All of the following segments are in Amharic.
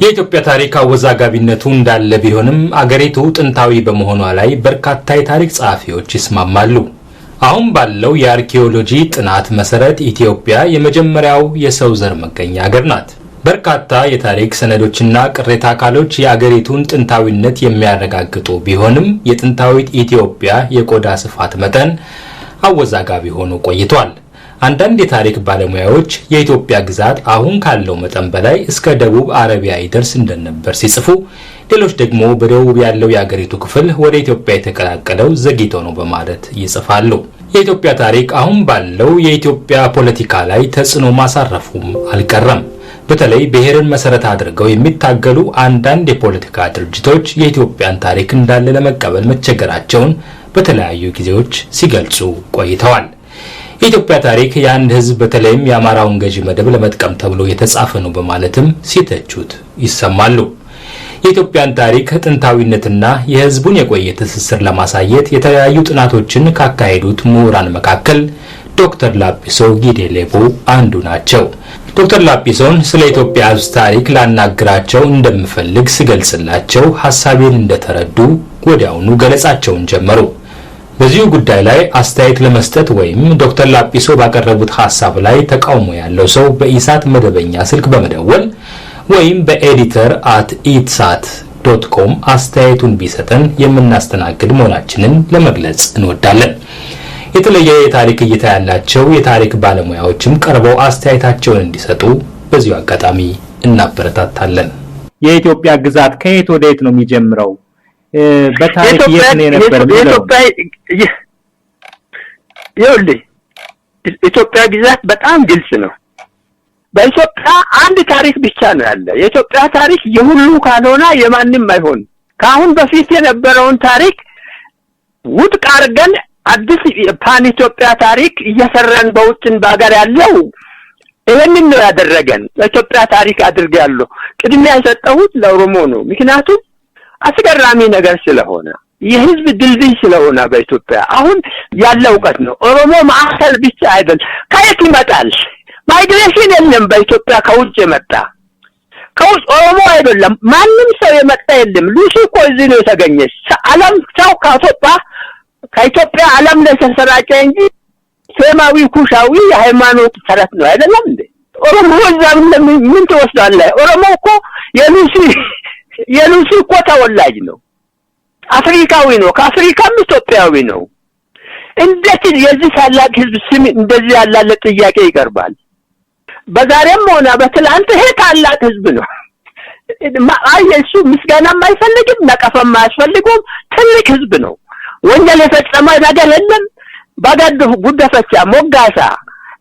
የኢትዮጵያ ታሪክ አወዛጋቢነቱ እንዳለ ቢሆንም አገሪቱ ጥንታዊ በመሆኗ ላይ በርካታ የታሪክ ጸሐፊዎች ይስማማሉ። አሁን ባለው የአርኪኦሎጂ ጥናት መሰረት ኢትዮጵያ የመጀመሪያው የሰው ዘር መገኛ ሀገር ናት። በርካታ የታሪክ ሰነዶችና ቅሬታ አካሎች የአገሪቱን ጥንታዊነት የሚያረጋግጡ ቢሆንም የጥንታዊት ኢትዮጵያ የቆዳ ስፋት መጠን አወዛጋቢ ሆኖ ቆይቷል። አንዳንድ የታሪክ ባለሙያዎች የኢትዮጵያ ግዛት አሁን ካለው መጠን በላይ እስከ ደቡብ አረቢያ ይደርስ እንደነበር ሲጽፉ፣ ሌሎች ደግሞ በደቡብ ያለው የአገሪቱ ክፍል ወደ ኢትዮጵያ የተቀላቀለው ዘግይቶ ነው በማለት ይጽፋሉ። የኢትዮጵያ ታሪክ አሁን ባለው የኢትዮጵያ ፖለቲካ ላይ ተጽዕኖ ማሳረፉም አልቀረም። በተለይ ብሔርን መሰረት አድርገው የሚታገሉ አንዳንድ የፖለቲካ ድርጅቶች የኢትዮጵያን ታሪክ እንዳለ ለመቀበል መቸገራቸውን በተለያዩ ጊዜዎች ሲገልጹ ቆይተዋል። የኢትዮጵያ ታሪክ የአንድ ሕዝብ በተለይም የአማራውን ገዢ መደብ ለመጥቀም ተብሎ የተጻፈ ነው በማለትም ሲተቹት ይሰማሉ። የኢትዮጵያን ታሪክ ጥንታዊነትና የሕዝቡን የቆየ ትስስር ለማሳየት የተለያዩ ጥናቶችን ካካሄዱት ምሁራን መካከል ዶክተር ላጲሶ ጊዴሌቦ አንዱ ናቸው። ዶክተር ላጲሶን ስለ ኢትዮጵያ ሕዝብ ታሪክ ላናግራቸው እንደምፈልግ ሲገልጽላቸው ሐሳቤን እንደተረዱ ወዲያውኑ ገለጻቸውን ጀመሩ። በዚሁ ጉዳይ ላይ አስተያየት ለመስጠት ወይም ዶክተር ላጲሶ ባቀረቡት ሐሳብ ላይ ተቃውሞ ያለው ሰው በኢሳት መደበኛ ስልክ በመደወል ወይም በeditor@itsat.com አስተያየቱን ቢሰጠን የምናስተናግድ መሆናችንን ለመግለጽ እንወዳለን። የተለየ የታሪክ እይታ ያላቸው የታሪክ ባለሙያዎችም ቀርበው አስተያየታቸውን እንዲሰጡ በዚሁ አጋጣሚ እናበረታታለን። የኢትዮጵያ ግዛት ከየት ወደ የት ነው የሚጀምረው? በታሪክ የት ነው የነበረው? የኢትዮጵያ ግዛት በጣም ግልጽ ነው። በኢትዮጵያ አንድ ታሪክ ብቻ ነው ያለ። የኢትዮጵያ ታሪክ የሁሉ ካልሆነ የማንም አይሆን። ከአሁን በፊት የነበረውን ታሪክ ውድቅ አድርገን አዲስ ፓን ኢትዮጵያ ታሪክ እየሰራን በውጭን ባገር ያለው ይሄንን ነው ያደረገን። በኢትዮጵያ ታሪክ አድርጋለሁ ቅድሚያ የሰጠሁት ለኦሮሞ ነው። ምክንያቱም አስገራሚ ነገር ስለሆነ የህዝብ ድልድይ ስለሆነ በኢትዮጵያ አሁን ያለው እውቀት ነው። ኦሮሞ ማዕከል ብቻ አይደል። ከየት ይመጣል? ማይግሬሽን የለም በኢትዮጵያ ከውጭ የመጣ ከውጭ ኦሮሞ አይደለም ማንም ሰው የመጣ የለም። ሉሲ እኮ እዚህ ነው የተገኘች። ዓለም ሰው ከኢትዮጵያ ዓለም ላይ ተሰራጨ እንጂ ሴማዊ ኩሻዊ የሃይማኖት ተረት ነው አይደለም እንዴ? ኦሮሞ እዛም ምን ትወስዳለህ? ኦሮሞ እኮ የሉሲ እኮ ተወላጅ ነው። አፍሪካዊ ነው። ከአፍሪካም ኢትዮጵያዊ ነው። እንዴት የዚህ ታላቅ ህዝብ ስም እንደዚህ ያላለ ጥያቄ ይቀርባል? በዛሬም ሆነ በትላንት ይሄ ታላቅ ህዝብ ነው። እሱ ምስጋናም አይፈልግም፣ ነቀፋም አያስፈልገውም። ትልቅ ህዝብ ነው። ወንጀል የፈጸመ ነገር የለም። ባጋዱ ጉደፈቻ ሞጋሳ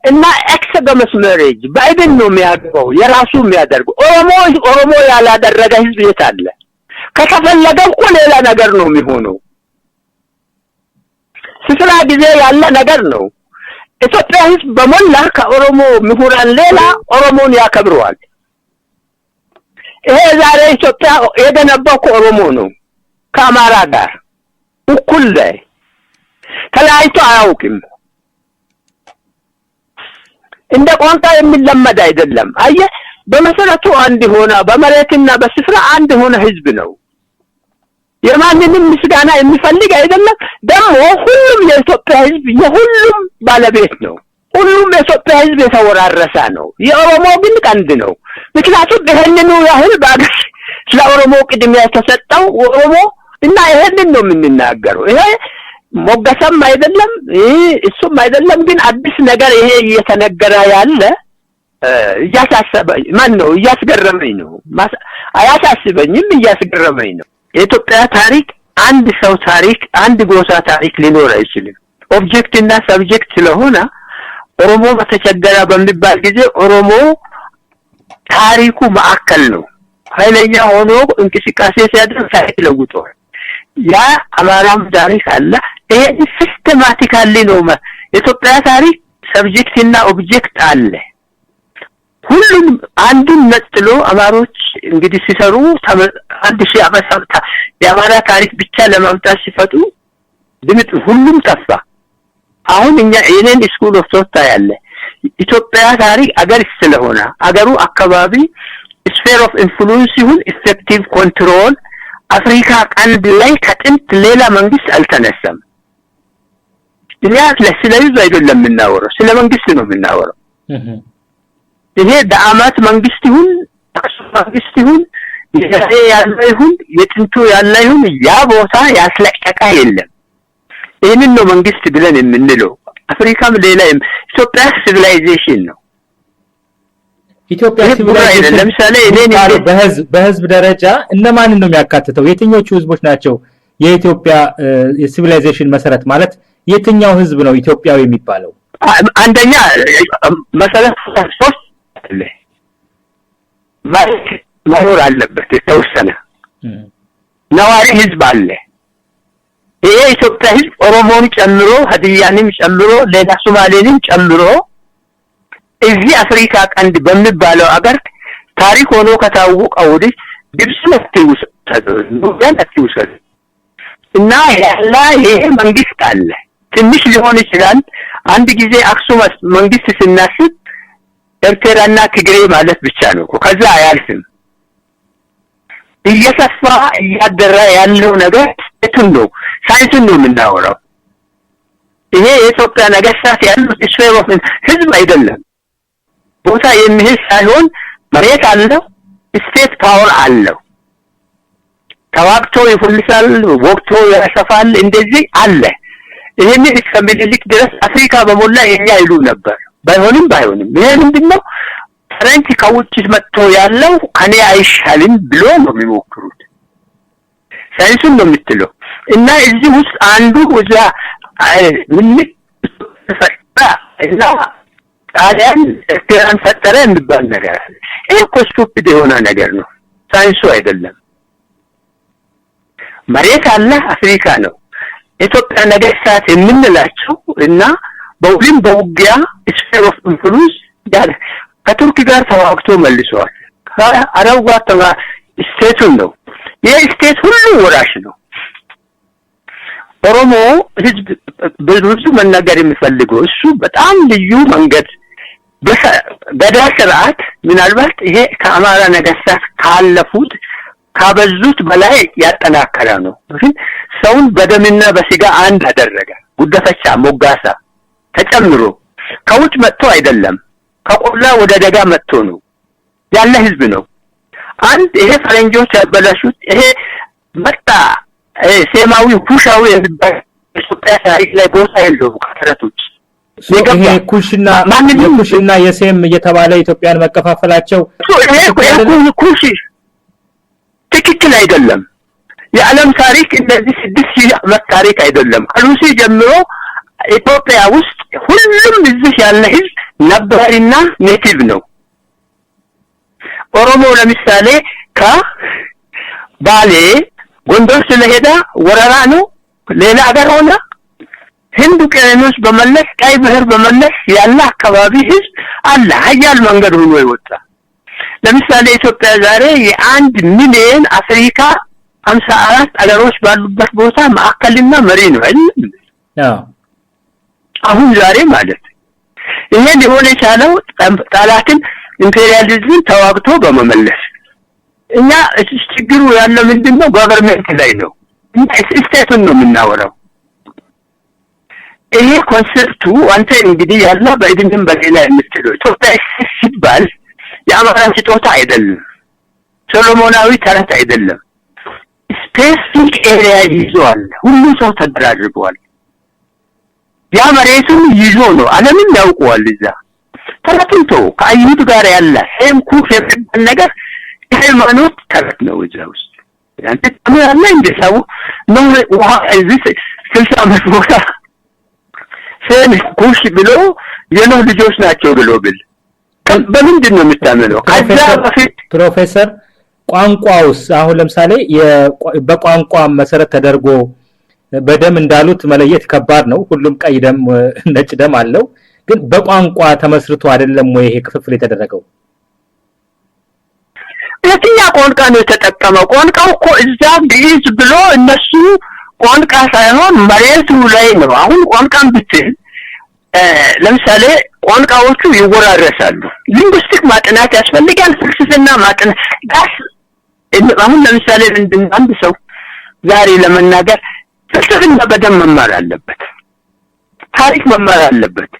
እና ኤክሰገመስ ሜሬጅ ባይደን ነው የሚያደርገው፣ የራሱ የሚያደርገው። ኦሮሞ ያላደረገ ህዝብ የት አለ? ከተፈለገው እኮ ሌላ ነገር ነው የሚሆነው። ስራ ጊዜ ያለ ነገር ነው። ኢትዮጵያ ህዝብ በሞላ ከኦሮሞ ምሁራን ሌላ ኦሮሞን ያከብረዋል። ይሄ ዛሬ ኢትዮጵያ የገነባው ኦሮሞ ነው ከአማራ ጋር እኩል ላይ ተለያይቶ አያውቅም። እንደ ቋንቋ የሚለመድ አይደለም። አየህ በመሰረቱ አንድ ሆነ በመሬትና በስፍራ አንድ ሆነ ህዝብ ነው። የማንንም ምስጋና የሚፈልግ አይደለም። ደግሞ ሁሉም የኢትዮጵያ ህዝብ የሁሉም ባለቤት ነው። ሁሉም የኢትዮጵያ ህዝብ የተወራረሰ ነው። የኦሮሞ ግን ቀንድ ነው። ምክንያቱም ይሄንን ያህል ባገር ለኦሮሞ ቅድሚያ የተሰጠው ኦሮሞ እና ይሄንን ነው የምንናገረው። ይሄ ሞገሰም አይደለም እሱም አይደለም። ግን አዲስ ነገር ይሄ እየተነገረ ያለ እያስገረመኝ ነው። አያሳስበኝም፣ እያስገረመኝ ነው። የኢትዮጵያ ታሪክ አንድ ሰው ታሪክ አንድ ጎሳ ታሪክ ሊኖር አይችልም። ኦብጀክት እና ሰብጀክት ስለሆነ ኦሮሞ በተቸገረ በሚባል ጊዜ ኦሮሞ ታሪኩ ማዕከል ነው። ኃይለኛ ሆኖ እንቅስቃሴ ሲያደርግ ታሪክ ለውጧል። ያ አማራም ታሪክ አለ። ይሄ ሲስተማቲካሊ ነው የኢትዮጵያ ታሪክ ሰብጀክት እና ኦብጀክት አለ። ሁሉም አንዱን ነጥሎ አማሮች እንግዲህ ሲሰሩ 1000 ዓመት የአማራ ታሪክ ብቻ ለማምጣት ሲፈቱ ድምጥ ሁሉም ጠፋ። አሁን እኛ የኔን ስኩል ኦፍ ቶታ ያለ ኢትዮጵያ ታሪክ አገር ስለሆነ አገሩ አካባቢ ስፌር ኦፍ ኢንፍሉዌንስ ይሁን ኢፌክቲቭ ኮንትሮል አፍሪካ ቀንድ ላይ ከጥንት ሌላ መንግስት አልተነሳም። ስለ ህዝብ አይደለም የምናወራው፣ ስለ መንግስት ነው የምናወራው። ይሄ ዳአማት መንግስት ይሁን መንግስት ይሁን ይሄ ያለው ይሁን የጥንቱ ያለው ይሁን ያ ቦታ ያስለቀቀ የለም። ይሄንን ነው መንግስት ብለን የምንለው። አፍሪካም ሌላ ኢትዮጵያ ሲቪላይዜሽን ነው። ኢትዮጵያ ሲቪላይዜሽን ለምሳሌ በህዝብ ደረጃ እነማንን ነው የሚያካትተው? የትኞቹ ህዝቦች ናቸው የኢትዮጵያ የሲቪላይዜሽን መሰረት? ማለት የትኛው ህዝብ ነው ኢትዮጵያዊ የሚባለው? አንደኛ መሰረት ሶስት አለ መኖር አለበት የተወሰነ ነዋሪ ህዝብ አለ። ይሄ ኢትዮጵያ ህዝብ ኦሮሞን ጨምሮ ሀዲያንም ጨምሮ ሌላ ሶማሌንም ጨምሮ እዚህ አፍሪካ ቀንድ በሚባለው አገር ታሪክ ሆኖ ከታወቀው ወዲህ ግብጽ ነትውሰድ እና ያላ ይሄ መንግስት አለ። ትንሽ ሊሆን ይችላል። አንድ ጊዜ አክሱም መንግስት ስናስብ ኤርትራና ትግሬ ማለት ብቻ ነው፣ ከዛ አያልፍም። እየሰፋ እያደረ ያለው ነገር እቱን ነው ሳይንሱን ነው የምናወራው። ይሄ የኢትዮጵያ ነገስታት ያሉት ስፌር ህዝብ አይደለም። ቦታ የሚሄድ ሳይሆን መሬት አለው፣ ስቴት ፓወር አለው። ተዋግቶ ይፈልሳል፣ ወቅቶ ያሰፋል፣ እንደዚህ አለ። ይሄንን እስከምኒልክ ድረስ አፍሪካ በሞላ የኛ ይሉ ነበር። ባይሆንም ይሄ ምንድነው ፈረንጅ ከውጭ መጥቶ ያለው ከኔ አይሻልም ብሎ ነው የሚሞክሩት። ሳይንሱን ነው የምትለው እና እዚህ ውስጥ አንዱ ወዛ ምን እና ጣሊያን ኤርትራን ፈጠረ የሚባል ነገር አለ። ይሄ ስቱፒድ የሆነ ነገር ነው፣ ሳይንሱ አይደለም። መሬት አለ፣ አፍሪካ ነው። ኢትዮጵያ ነገስታት የምንላቸው እና በውልም በውጊያ ስፌር ኦፍ ኢንፍሉዌንስ ጋር ከቱርክ ጋር ተዋግቶ መልሰዋል። አረዋ ስቴቱን ነው። ይሄ ስቴት ሁሉ ወራሽ ነው። ኦሮሞ ህዝብ ብዙ መናገር የሚፈልገው እሱ በጣም ልዩ መንገድ በገዳ ስርዓት ምናልባት ይሄ ከአማራ ነገስታት ካለፉት ካበዙት በላይ ያጠናከረ ነው። ግን ሰውን በደምና በስጋ አንድ አደረገ። ጉደፈቻ ሞጋሳ ተጨምሮ ከውጭ መጥቶ አይደለም፣ ከቆላ ወደ ደጋ መጥቶ ነው ያለ ህዝብ ነው። አንድ ይሄ ፈረንጆች ያበላሹት ይሄ መጣ ሴማዊ ኩሻዊ የሚባል ኢትዮጵያ ታሪክ ላይ ቦታ የለውም ከተረቶች ይሄ ኩሽና የሴም እየተባለ ኢትዮጵያን መከፋፈላቸው ኩሽ ትክክል አይደለም። የዓለም ታሪክ እነዚህ 6000 ዓመት ታሪክ አይደለም። ከሉሲ ጀምሮ ኢትዮጵያ ውስጥ ሁሉም እዚህ ያለ ህዝብ ነባሪና ኔቲቭ ነው። ኦሮሞ ለምሳሌ ከባሌ ጎንደር ስለሄደ ወረራ ነው ሌላ አገር ሆነ። ህንድ ውቅያኖስ በመለስ ቀይ ባህር በመለስ ያለ አካባቢ ህዝብ አለ ሀያል መንገድ ሆኖ ይወጣ። ለምሳሌ ኢትዮጵያ ዛሬ የ1 ሚሊዮን አፍሪካ 54 አገሮች ባሉበት ቦታ ማዕከልና መሪ ነው አይደል? አሁን ዛሬ ማለት ይሄ ሊሆን የቻለው ጣሊያንን ኢምፔሪያሊዝም ተዋግቶ በመመለስ እኛ ችግሩ ያለው ምንድነው ገቨርንመንት ላይ ነው እና ስቴቱን ነው የምናወራው። ይሄ ኮንሰፕቱ አንተ እንግዲህ ያለው በእድሜም በሌላ የምትለው ኢትዮጵያ ሲባል የአማራ ስጦታ አይደለም፣ ሶሎሞናዊ ተረት አይደለም። ስፔሲፊክ ኤሪያ ይዟል፣ ሁሉ ሰው ተደራጅቷል። ያ መሬቱን ይዞ ነው ዓለምን ያውቀዋል። እዛ ተረትንቶ ከአይሁድ ጋር ያለ ሴም ኩፍ የሚባል ነገር ሃይማኖት ተረት ነው እዛ ውስጥ። ያንተ ተማራለ እንደሳው ነው ውሃ እዚህ 60 ዓመት ቦታ ሴም ኩሽ ብሎ የኖህ ልጆች ናቸው ብሎ ብል በምንድን ነው የምታመነው? ከዛ በፊት ፕሮፌሰር ቋንቋውስ አሁን ለምሳሌ በቋንቋ መሰረት ተደርጎ በደም እንዳሉት መለየት ከባድ ነው። ሁሉም ቀይ ደም ነጭ ደም አለው። ግን በቋንቋ ተመስርቶ አይደለም ወይ ይሄ ክፍፍል የተደረገው? የትኛው ቋንቋ ነው የተጠቀመው? ቋንቋው እኮ እዛ ግዕዝ ብሎ እነሱ ቋንቋ ሳይሆን መሬቱ ላይ ነው። አሁን ቋንቋን ብትል ለምሳሌ ቋንቋዎቹ ይወራረሳሉ። ሊንጉስቲክ ማጥናት ያስፈልጋል፣ ፍልስፍና ማጥናት ዳስ አሁን ለምሳሌ አንድ ሰው ዛሬ ለመናገር ፍልስፍና በደንብ መማር አለበት፣ ታሪክ መማር አለበት፣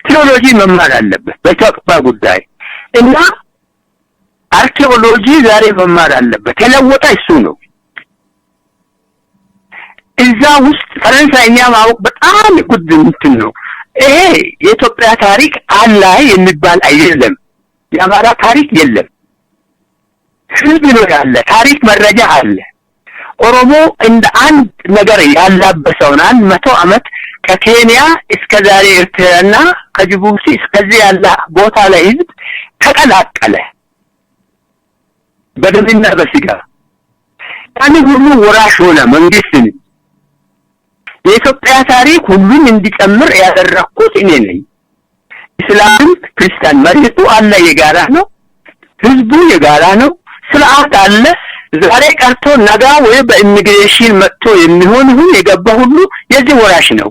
ቴዎሎጂ መማር አለበት በኢትዮጵያ ጉዳይ እና አርኪኦሎጂ ዛሬ መማር አለበት። የለወጠ እሱ ነው። እዛ ውስጥ ፈረንሳይኛ ማወቅ በጣም ጉድ እንትን ነው። ይሄ የኢትዮጵያ ታሪክ አለ የሚባል አይደለም። የአማራ ታሪክ የለም። ህዝብ ነው ያለ ታሪክ መረጃ አለ። ኦሮሞ እንደ አንድ ነገር ያላበሰውን 100 ዓመት ከኬንያ እስከ ዛሬ ኤርትራና ከጅቡቲ እስከዚህ ያለ ቦታ ላይ ህዝብ ተቀላቀለ በደምና በስጋ። ያን ሁሉ ወራሽ ሆነ መንግስትን። የኢትዮጵያ ታሪክ ሁሉን እንዲጨምር ያደረኩት እኔ ነኝ። እስላም ክርስቲያን መሬቱ አለ የጋራ ነው፣ ህዝቡ የጋራ ነው፣ ስርዓት አለ። ዛሬ ቀርቶ ነገ ወይ በኢሚግሬሽን መጥቶ የሚሆን የገባ ሁሉ የዚህ ወራሽ ነው።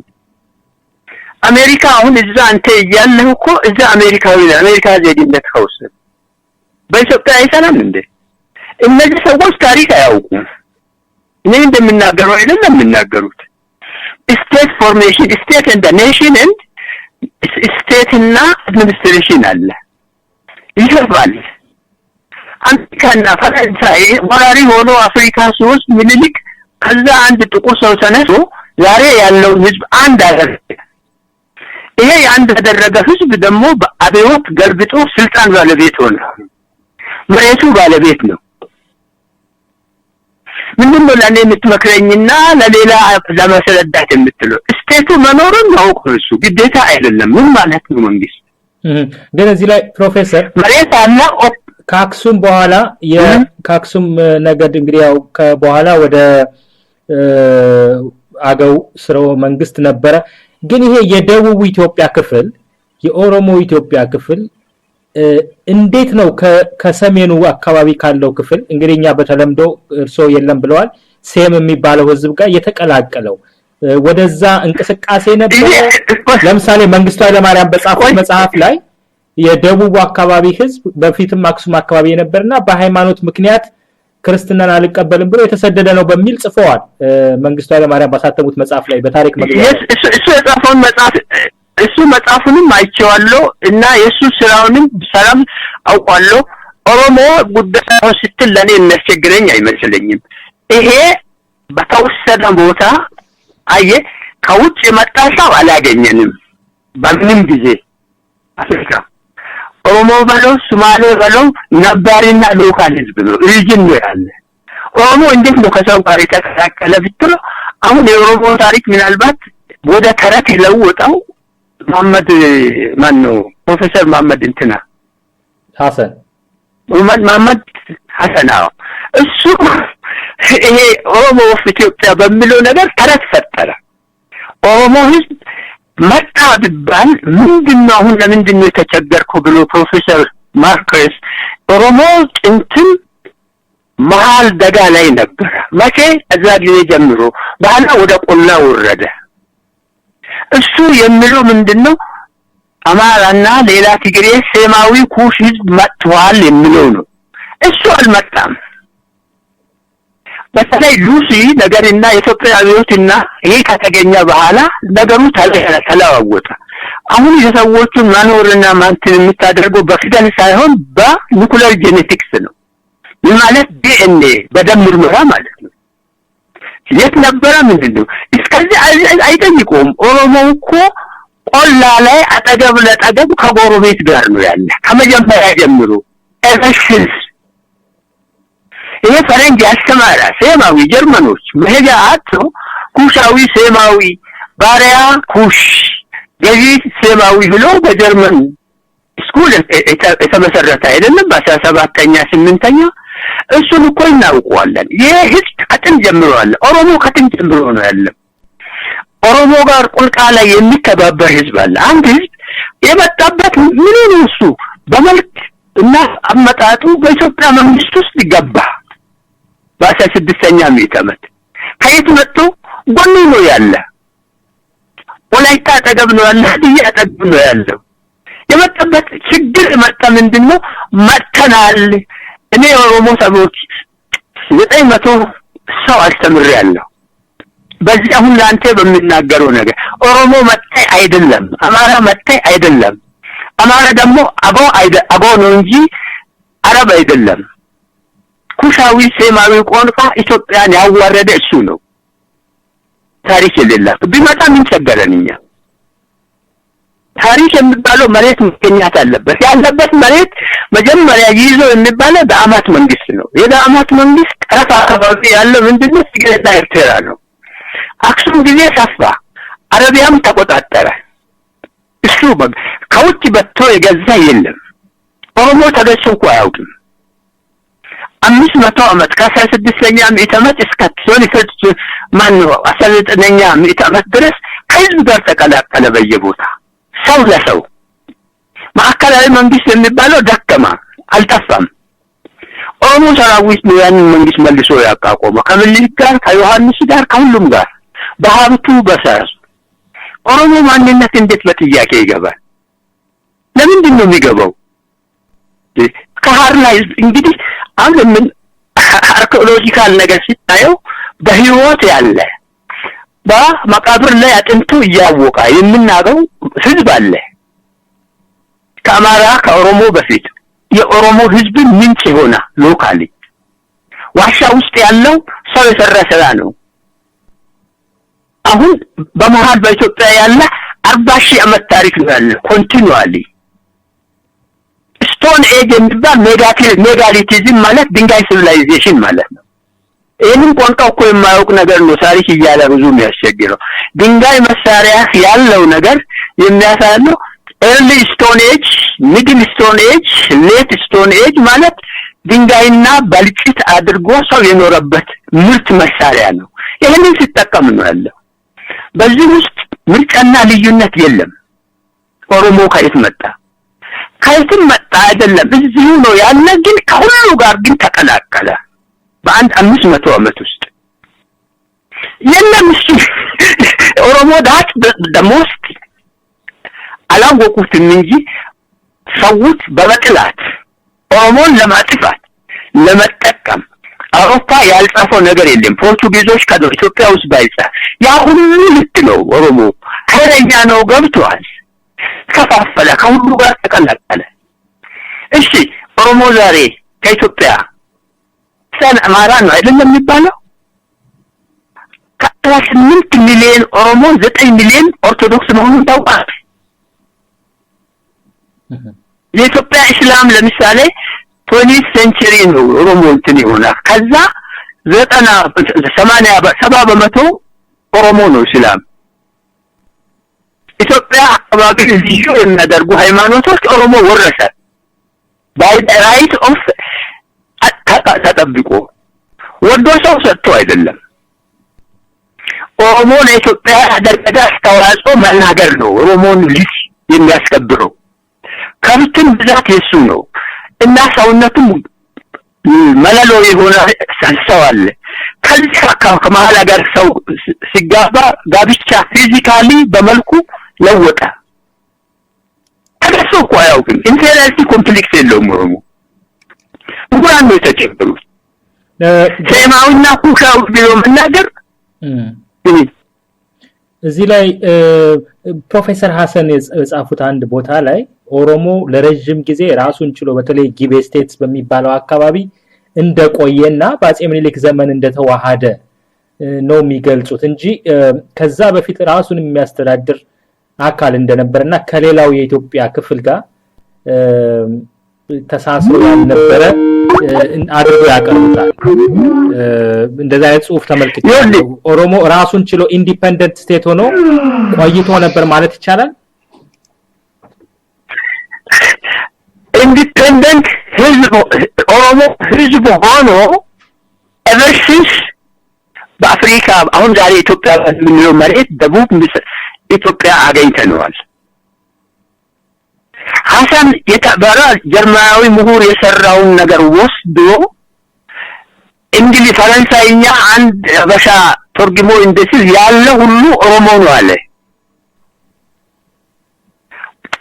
አሜሪካ አሁን እዛ አንተ ያለህ እኮ እዛ አሜሪካዊ ነው፣ አሜሪካ ዜግነት ከወሰደ በኢትዮጵያ አይሰራም እንዴ? እነዚህ ሰዎች ታሪክ አያውቁም። እኔ እንደምናገረው አይደለም የሚናገሩት። ስቴት ፎርሜሽን ስቴት እንደ ኔሽን እንድ ስቴት እና አድሚኒስትሬሽን አለ ይሰፋል። አሜሪካና ፈረንሳይ ወራሪ ሆኖ አፍሪካ ሲወስድ ምኒልክ ከዛ አንድ ጥቁር ሰው ተነስቶ ዛሬ ያለው ህዝብ አንድ አደረገ። ይሄ አንድ ያደረገ ህዝብ ደግሞ በአብዮት ገልብጦ ስልጣን ባለቤት ሆነ። መሬቱ ባለቤት ነው። ምንድነው ለኔ የምትመክረኝና ለሌላ ለማስረዳት የምትለው? ስቴቱ መኖሩን ማወቅ እሱ ግዴታ አይደለም። ምን ማለት ነው መንግስት? ግን እዚህ ላይ ፕሮፌሰር መሬት አለ ከአክሱም በኋላ የካክሱም ነገድ እንግዲህ ያው ከበኋላ ወደ አገው ስርወ መንግስት ነበረ። ግን ይሄ የደቡብ ኢትዮጵያ ክፍል የኦሮሞ ኢትዮጵያ ክፍል እንዴት ነው ከሰሜኑ አካባቢ ካለው ክፍል እንግዲህኛ በተለምዶ እርሶ የለም ብለዋል ሴም የሚባለው ህዝብ ጋር የተቀላቀለው ወደዛ እንቅስቃሴ ነበር? ለምሳሌ መንግስቱ ኃይለማርያም በጻፈው መጽሐፍ ላይ የደቡብ አካባቢ ህዝብ በፊትም አክሱም አካባቢ የነበርና በሃይማኖት ምክንያት ክርስትናን አልቀበልም ብሎ የተሰደደ ነው በሚል ጽፈዋል። መንግስቱ ኃይለማርያም ባሳተሙት መጽሐፍ ላይ በታሪክ መግለጫ እሱ የጻፈውን መጽሐፍ እሱ መጽሐፉንም አይቼዋለሁ እና የሱ ስራውንም ሰላም አውቃለሁ። ኦሮሞ ጉዳዩ ስትል ለኔ የሚያስቸግረኝ አይመስለኝም። ይሄ በተወሰነ ቦታ አየ ከውጭ የመጣ ሰው አላገኘንም በምንም ጊዜ አፍሪካ። ኦሮሞ በለው ሶማሌ በለው ነባሪና ሎካል ህዝብ ነው፣ ሪጅን ነው ያለ። ኦሮሞ እንዴት ነው ከሰው ጋር የተቀላቀለ ብትሉ አሁን የኦሮሞ ታሪክ ምናልባት ወደ ተረት ይለውጣው መሐመድ ማን ነው? ፕሮፌሰር መሐመድ እንትና ሐሰን መሐመድ ሐሰን እሱ ይሄ ኦሮሞ ኦፍ ኢትዮጵያ በሚለው ነገር ተረት ፈጠረ። ኦሮሞ ህዝብ መጣ ቢባል ምንድነው አሁን ለምንድነው የተቸገርከው ብሎ ፕሮፌሰር ማርክስ ኦሮሞ ጥንትም መሃል ደጋ ላይ ነበር። መቼ? እዛ ጊዜ ጀምሮ በኋላ ወደ ቆላ ወረደ። እሱ የሚለው ምንድነው አማራና ሌላ ትግሬ ሴማዊ ኩሽ ህዝብ መጥቷል የሚለው ነው። እሱ አልመጣም። በተለይ ሉሲ ነገርና የኢትዮጵያ አብዮትና ይሄ ከተገኘ በኋላ ነገሩ ተለዋወጠ። አሁን የሰዎቹን ማኖርና ማንተን የምታደርገው በፊደል ሳይሆን በኒኩለር ጄኔቲክስ ነው። ምን ማለት ዲኤንኤ በደም ምርመራ ማለት ነው። የት ነበረ ምንድነው? እስከዚህ አይጠይቁም። ኦሮሞ እኮ ቆላ ላይ አጠገብ ለጠገብ ከጎረቤት ጋር ነው ያለ ከመጀመሪያ ጀምሮ ኤቨሽንስ። ይሄ ፈረንጅ ያስተማራ ሴማዊ ጀርመኖች መሄጃ አጥቶ ኩሻዊ ሴማዊ ባሪያ ኩሽ ገዢ ሴማዊ ብሎ በጀርመን ስኩል የተመሰረተ አይደለም በ17ኛ 8ኛ እሱን እኮ እናውቀዋለን። ይሄ ህዝብ ከጥንት ጀምሮ አለ። ኦሮሞ ከጥንት ጀምሮ ነው ያለ። ኦሮሞ ጋር ቁልቃ ላይ የሚተባበር ህዝብ አለ። አንድ ህዝብ የመጣበት ምን ነው እሱ በመልክ እና አመጣጡ በኢትዮጵያ መንግስት ውስጥ ይገባ በ16ኛ ምዕተ ዓመት ከየት መጥቶ ጎኑ ነው ያለ። ወላይ ወላይታ አጠገብ ነው ያለው፣ ሀዲያ አጠገብ ነው ያለው። የመጣበት ችግር መጣ ምንድነው? መተናል እኔ ኦሮሞ ሰዎች 900 ሰው አስተምሬያለሁ። በዚህ አሁን ላንተ በሚናገረው ነገር ኦሮሞ መጣይ አይደለም፣ አማራ መጣይ አይደለም። አማራ ደግሞ አገው ነው እንጂ አረብ አይደለም። ኩሻዊ ሴማዊ ቋንቋ ኢትዮጵያን ያዋረደ እሱ ነው። ታሪክ የሌለው ቢመጣ ምን ቸገረንኛ? ታሪክ የሚባለው መሬት መገኘት አለበት። ያለበት መሬት መጀመሪያ ይዞ የሚባለው በአማት መንግስት ነው። የዳማት መንግስት ቀረፋ አካባቢ ያለው ምንድነው? ትግሬና ኤርትራ ነው። አክሱም ጊዜ ሰፋ፣ አረቢያም ተቆጣጠረ። እሱ ከውጭ በቶ የገዛ የለም። ኦሮሞ ተገዝቶ አያውቅም። 500 ዓመት ከ16ኛ ምዕተ ዓመት እስከ 19ኛ ምዕተ ዓመት ድረስ ከህዝብ ጋር ተቀላቀለ በየቦታ ሰው ለሰው። ማዕከላዊ መንግስት የሚባለው ደከማ፣ አልጠፋም። ኦሮሞ ሰራዊት ነው ያንን መንግስት መልሶ ያቋቋመው ከምኒልክ ጋር ከዮሐንስ ጋር ከሁሉም ጋር በሀብቱ በሰራሱ። ኦሮሞ ማንነት እንዴት በጥያቄ ይገባል? ለምንድን ነው የሚገባው? ከሀር ላይ እንግዲህ አንድ ምን አርኪኦሎጂካል ነገር ሲታየው በህይወት ያለ በመቃብር ላይ አጥንቱ እያወቃ የምናገው ህዝብ አለ። ከአማራ ከኦሮሞ በፊት የኦሮሞ ህዝብ ምንጭ ሆና ሎካሊ ዋሻ ውስጥ ያለው ሰው የሰራ ስራ ነው። አሁን በመሃል በኢትዮጵያ ያለ 40,000 ዓመት ታሪክ ነው ያለው ኮንቲኒዩአሊ። ስቶን ኤጅ የሚባል ሜጋሊቲዝም ማለት ድንጋይ ሲቪላይዜሽን ማለት ነው። ይሄንን ቋንቋ እኮ የማያውቅ ነገር ነው ታሪክ እያለ ብዙ የሚያስቸግረው። ድንጋይ መሳሪያ ያለው ነገር የሚያሳየው ኤርሊ ስቶን ኤጅ፣ ሚድል ስቶን ኤጅ፣ ሌት ስቶን ኤጅ ማለት ድንጋይና ባልጭት አድርጎ ሰው የኖረበት ምርት መሳሪያ ነው። ይሄንን ሲጠቀም ነው ያለው። በዚህ ውስጥ ምርጫና ልዩነት የለም። ኦሮሞ ከየት መጣ? ከየትም መጣ አይደለም፣ እዚሁ ነው ያለ። ግን ከሁሉ ጋር ግን ተቀላቀለ በአንድ 500 ዓመት ውስጥ። የለም እሱ ኦሮሞ ዳት ደሞስት አላወቁትም እንጂ ሰውት በመጥላት ኦሮሞን ለማጥፋት ለመጠቀም አውሮፓ ያልጻፈው ነገር የለም። ፖርቱጊዞች ከኢትዮጵያ ውስጥ ባይጻፍ ያ ሁሉ ልክ ነው። ኦሮሞ ከረኛ ነው ገብቷል። ከፋፈለ፣ ከሁሉ ጋር ተቀላቀለ። እሺ ኦሮሞ ዛሬ ከኢትዮጵያ ሰን አማራ ነው አይደለም የሚባለው? ከ8 ሚሊዮን ኦሮሞ 9 ሚሊዮን ኦርቶዶክስ መሆኑን ታውቃለህ? የኢትዮጵያ እስላም ለምሳሌ 20th ሴንቸሪ ነው ኦሮሞ እንትን ይሆናል። ከዛ 70% ኦሮሞ ነው እስላም። ኢትዮጵያ አካባቢ ልዩ የሚያደርጉ ሃይማኖቶች ኦሮሞ ወረሰ። ባይ ራይት ኦፍ ተጠብቆ ወዶ ሰው ሰጥቶ አይደለም። ኦሮሞ ለኢትዮጵያ ያደረገ አስተዋጽኦ መናገር ነው ኦሮሞን ልጅ የሚያስከብረው። ከብትን ብዛት የሱ ነው እና ሰውነቱም መለሎ የሆነ ሰው አለ። ከዚህ ከመሀል ሀገር ሰው ሲጋባ ጋብቻ ፊዚካሊ በመልኩ ለወጠ። እሱ እኮ አያውቅም። ኢንፌሪዮሪቲ ኮምፕሌክስ የለውም ኦሮሞ። እንኳን ነው የተጨበሩት ሴማውና ኩሻው ቢሮ መናገር። እዚህ ላይ ፕሮፌሰር ሐሰን የጻፉት አንድ ቦታ ላይ ኦሮሞ ለረጅም ጊዜ ራሱን ችሎ በተለይ ጊቤ ስቴትስ በሚባለው አካባቢ እንደቆየና በአጼ ምኒልክ ዘመን እንደተዋሃደ ነው የሚገልጹት እንጂ ከዛ በፊት ራሱን የሚያስተዳድር አካል እንደነበርና ከሌላው የኢትዮጵያ ክፍል ጋር ተሳስሮ ያልነበረ አድርጎ ያቀርቡታል። እንደዛ አይነት ጽሁፍ ተመልክቻለሁ። ኦሮሞ ራሱን ችሎ ኢንዲፔንደንት ስቴት ሆኖ ቆይቶ ነበር ማለት ይቻላል። ኢንዲፔንደንት ህዝብ ኦሮሞ ህዝብ ሆኖ ኤቨርሲንስ በአፍሪካ አሁን ዛሬ ኢትዮጵያ በሚለው መሬት ደቡብ ኢትዮጵያ አገኝተነዋል። ሐሰን የተባለ ጀርመናዊ ምሁር የሰራውን ነገር ወስዶ እንግሊዝ ፈረንሳይኛ አንድ በሻ ተርጉሞ እንደዚህ ያለ ሁሉ ኦሮሞ ነው አለ።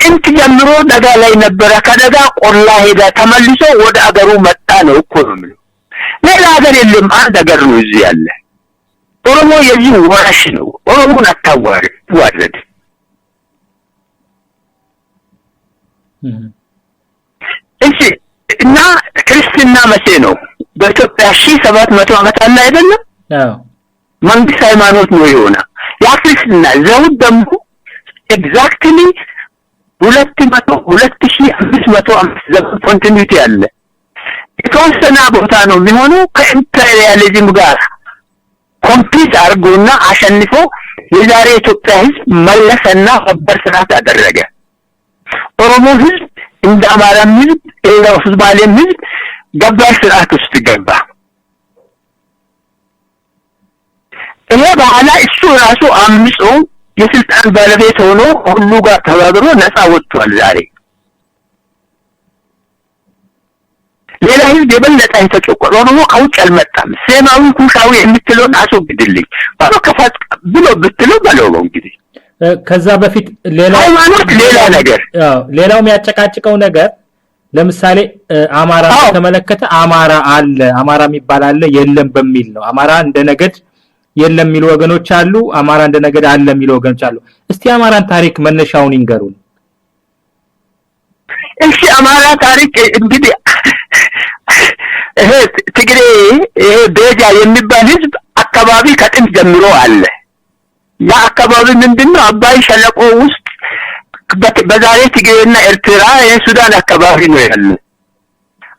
ከጥንት ጀምሮ ደጋ ላይ ነበረ። ከደጋ ቆላ ሄዳ ተመልሶ ወደ አገሩ መጣ ነው እኮ ነው። ሌላ ሀገር የለም፣ አንድ ሀገር ነው እዚህ ያለ። ኦሮሞ የዚህ ወራሽ ነው። ኦሮሞን አታዋርድ ዋረድ። እሺ እና ክርስትና መቼ ነው? በኢትዮጵያ 1700 ዓመት አለ አይደለም? አዎ መንግስት ሃይማኖት ነው የሆነ። ያ ክርስትና ዘውድ ደግሞ ኤግዛክትሊ 2500 ዓመት ዘመን ኮንቲኒቲ አለ። የተወሰነ ቦታ ነው የሚሆነው ከኢምፔሪያሊዝም ጋር ኮምፒት አድርጎና አሸንፎ የዛሬ ኢትዮጵያ ህዝብ መለሰና አበር ስርዓት አደረገ። ኦሮሞ ህዝብ እንደ አማራ ህዝብ ሌላው ሶማሌም ህዝብ ገባር ስርዓት ውስጥ ገባ። ይሄ በኋላ እሱ ራሱ አምጾ የስልጣን ባለቤት ሆኖ ሁሉ ጋር ተባብሮ ነፃ ወጥቷል። ዛሬ ሌላ ህዝብ የበለጠ የተጨቆረ ኦሮሞ ከውጭ አልመጣም። ሴማዊ ኩሻዊ የምትለውን አስወግድልኝ ባለከፋት ብሎ ብትለው ባለው ነው እንግዲህ። ከዛ በፊት ሌላ ነገር ሌላው የሚያጨቃጭቀው ነገር ለምሳሌ አማራ ተመለከተ አማራ አለ አማራ የሚባል አለ የለም በሚል ነው። አማራ እንደ ነገድ የለም የሚሉ ወገኖች አሉ፣ አማራ እንደ ነገድ አለ የሚሉ ወገኖች አሉ። እስቲ አማራን ታሪክ መነሻውን ይንገሩን። እሺ አማራ ታሪክ እንግዲህ ትግሬ ቤጃ የሚባል ህዝብ አካባቢ ከጥንት ጀምሮ አለ። ያ አካባቢ ምንድነው? አባይ ሸለቆ ውስጥ በዛሬ ትግሬና ኤርትራ የሱዳን አካባቢ ነው ያለው።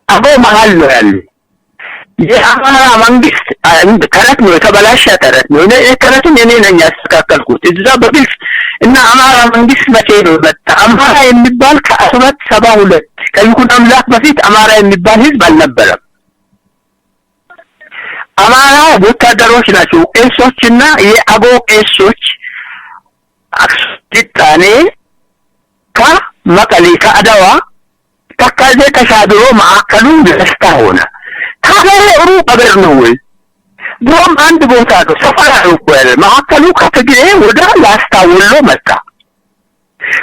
አቦ መሃል ነው ያለው። የአማራ መንግስት ተረት ነው፣ የተበላሸ ተረት ነው። ተረቱን እኔ ነኝ ያስተካከልኩት እዛ በግልጽ እና አማራ መንግስት መቼ ነው መጣ? አማራ የሚባል ከ1772 ከይኩኖ አምላክ በፊት አማራ የሚባል ህዝብ አልነበረም። አማራ ወታደሮች ናቸው፣ ቄሶችና የአጎ ቄሶች አክሱም ከመቀሌ ከአድዋ ተካዜ ተሻግሮ ማዕከሉ ደስታ ሆነ። ታዲያ ሩቅ አገር ነው ወይ? ድሮም አንድ ቦታ ነው ሰፈራ ነው ወይ? ማዕከሉ ከትግሬ ወደ ላስታ ወሎ መጣ።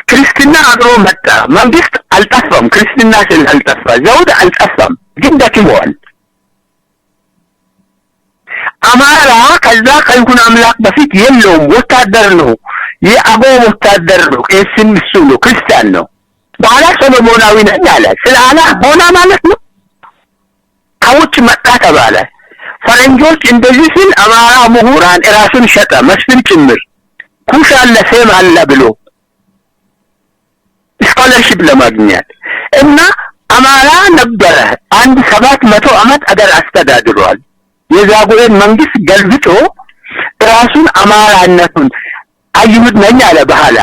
ክርስትና አብሮ መጣ። መንግስት አልጠፋም፣ ክርስትና ስላልጠፋ ዘውድ አልጠፋም፣ ግን ደክመዋል። አማራ ከዛ ከይኩኖ አምላክ በፊት የለውም፣ ወታደር ነው፣ የአጎ ወታደር ነው፣ ቄስም እሱ ነው፣ ክርስቲያን ነው። በኋላ ሰሎሞናዊ ነኝ አለ። ስላላ ሆና ማለት ነው። ከውጭ መጣ ተባለ። ፈረንጆች እንደዚህ ሲል አማራ ምሁራን ራሱን ሸጠ፣ መስፍን ጭምር ኩሽ አለ ሴም አለ ብሎ ስኮለርሺፕ ለማግኘት እና አማራ ነበረ 1700 ዓመት አገር አስተዳድሯል። የዛጉዌን መንግስት ገልብጦ ራሱን አማራነቱን አይሁድ ነኝ አለ። በኋላ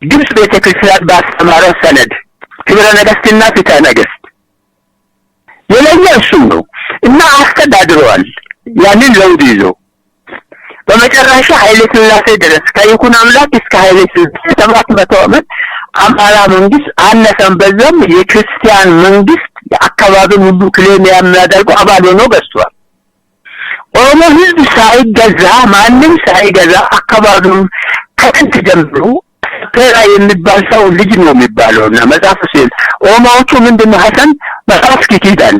ግብጽ ቤተክርስቲያን ባስተማረው ሰነድ ክብረ ነገስትና ፍትሐ ነገስት የለየ እሱ ነው እና አስተዳድሯል። ያንን ዘውድ ይዞ በመጨረሻ ኃይለ ሥላሴ ድረስ ከይኩኖ አምላክ እስከ ኃይለ ሥላሴ 700 ዓመት አማራ መንግስት አነሰም በዛም የክርስቲያን መንግስት የአካባቢውን ሁሉ ክሌም የሚያደርገው አባል ሆኖ ገዝቷል። ኦሮሞ ህዝብ ሳይገዛ ማንም ሳይገዛ አካባቢውን ከጥንት ጀምሮ ተራ የሚባል ሰው ልጅ ነው የሚባለውና መጽሐፍ ሲል ኦሮሞዎቹ ምንድነው ሐሰን መጽሐፍ ይኪዳል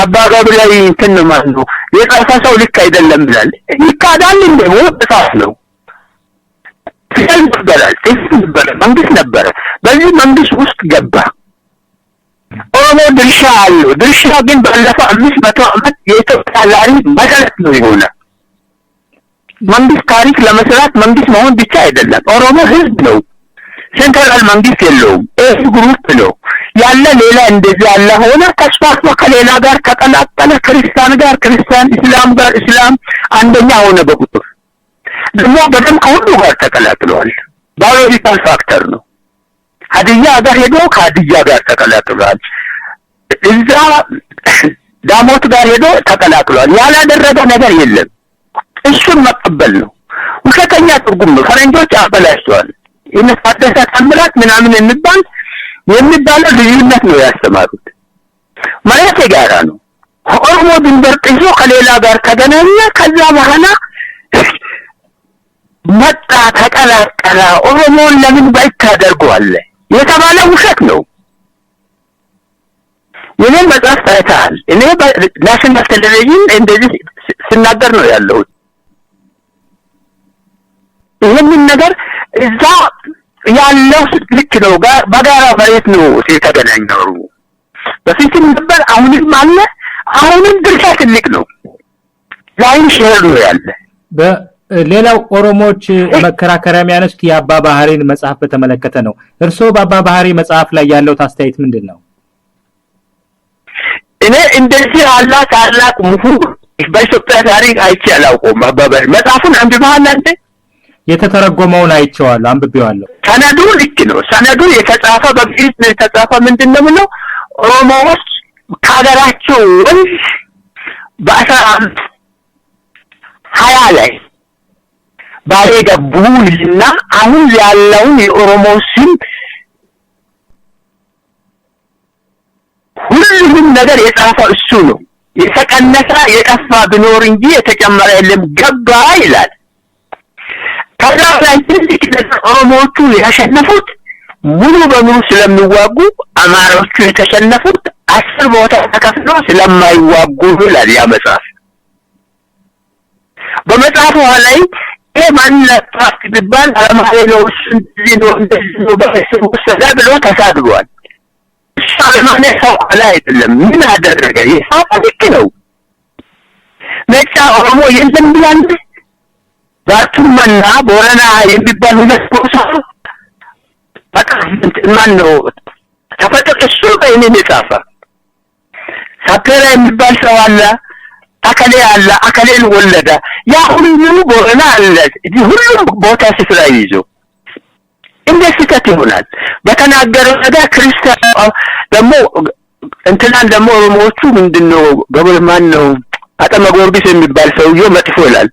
አባ ገብርኤል እንትን ነው ማለት ነው የጻፈ ሰው ልክ አይደለም ይላል። ይካዳል እንደ ወጣት ነው መንግስት ነበረ። በዚህ መንግስት ውስጥ ገባ። ኦሮሞ ድርሻ አለው። ድርሻ ግን ባለፈው 500 ዓመት የኢትዮጵያ ታሪክ መሰረት ነው የሆነ መንግስት ታሪክ ለመስራት መንግስት መሆን ብቻ አይደለም። ኦሮሞ ህዝብ ነው። ሴንትራል መንግስት የለውም። ኤስ ግሩፕ ነው ያለ። ሌላ እንደዚህ ያለ ሆነ ተስፋፍቶ ከሌላ ጋር ተቀላቀለ። ክርስቲያን ጋር ክርስቲያን፣ እስላም ጋር እስላም አንደኛ ሆነ በቁጥር ደግሞ በደም ከሁሉ ጋር ተቀላቅለዋል። ባዮሎጂካል ፋክተር ነው። ሀዲያ ጋር ሄዶ ከሀዲያ ጋር ተቀላቅሏል። እዛ ዳሞት ጋር ሄዶ ተቀላቅሏል። ያላደረገ ነገር የለም። እሱን መቀበል ነው። ውሸተኛ ትርጉም ነው። ፈረንጆች አበላሽተዋል። የነፋደሰ ታምራት ምናምን የሚባለው ልዩነት ነው ያስተማሩት። ማለት የጋራ ነው። ኦሮሞ ድንበር ጥሶ ከሌላ ጋር ተገናኘ። ከዛ በኋላ መጣ ተቀላቀለ ኦሮሞን ለምን ባይታደርገዋል የተባለ ውሸት ነው። የኔ መጽሐፍ ታይቷል። እኔ በናሽናል ቴሌቪዥን እንደዚህ ስናገር ነው ያለው። ይሄንን ነገር እዛ ያለው ልክ ነው። በጋራ መሬት ነው የተገናኘው። በፊትም ነበር፣ አሁንም አለ። አሁንም ድርሻ ትልቅ ነው። ላይን ሼር ነው ያለ። በሌላው ኦሮሞዎች መከራከሪያ የሚያነሱት የአባ ባህሪን መጽሐፍ በተመለከተ ነው። እርስዎ በአባ ባህሪ መጽሐፍ ላይ ያለው አስተያየት ምንድነው? እኔ እንደዚህ ያለ ታላቅ ምሁር በኢትዮጵያ ታሪክ አይቼ አላውቅም። አባ ባህሪ መጽሐፉን አንብበሃል አንተ? የተተረጎመውን አይቼዋለሁ፣ አንብቤዋለሁ። ሰነዱ ልክ ነው። ሰነዱ የተጻፈ በግዕዝ ነው የተጻፈ። ምንድነው ነው ኦሮሞዎች ከሀገራቸው ወንዝ በ20 ላይ ባሌ ገቡና አሁን ያለውን የኦሮሞ ስም ሁሉም ነገር የጻፈው እሱ ነው። የተቀነሰ የጠፋ ቢኖር እንጂ የተጨመረ የለም ገባ ይላል። ከዛ ላይ ትልቅ ነገር ኦሮሞዎቹ ያሸነፉት ሙሉ በሙሉ ስለሚዋጉ አማራዎቹ የተሸነፉት 10 ቦታ ተከፍለው ስለማይዋጉ ይላል ያ መጽሐፍ። በመጽሐፉ ላይ ማንነት ቢባል አማራ ነው እንደዚህ ነው በስሙ ወሰደ ብሎ ተሳድቧል። ሻለማኔ ሰው አይደለም። ምን አደረገ? ይሳፋ ልክ ነው። ነጭ ኦሮሞ የለም ብለን ባቱማና ቦረና የሚባል ሁለት ቦታ በቃ ማን ነው ተፈጠረ እሱ በእኔ ጻፈ። ሳከራ የሚባል ሰው አለ፣ አከሌ አለ፣ አከሌን ወለደ። ያ ሁሉ ቦረና አለ። እዚህ ሁሉ ቦታ ስፍራ ይዞ እንዴት ስህተት ይሆናል? በተናገረው ነገር ክርስቲያን ደግሞ እንትናን ደግሞ ኦሮሞዎቹ ምንድነው ገበል ማን ነው አጥመ ጊዮርጊስ የሚባል ሰውዬው መጥፎ ይላል።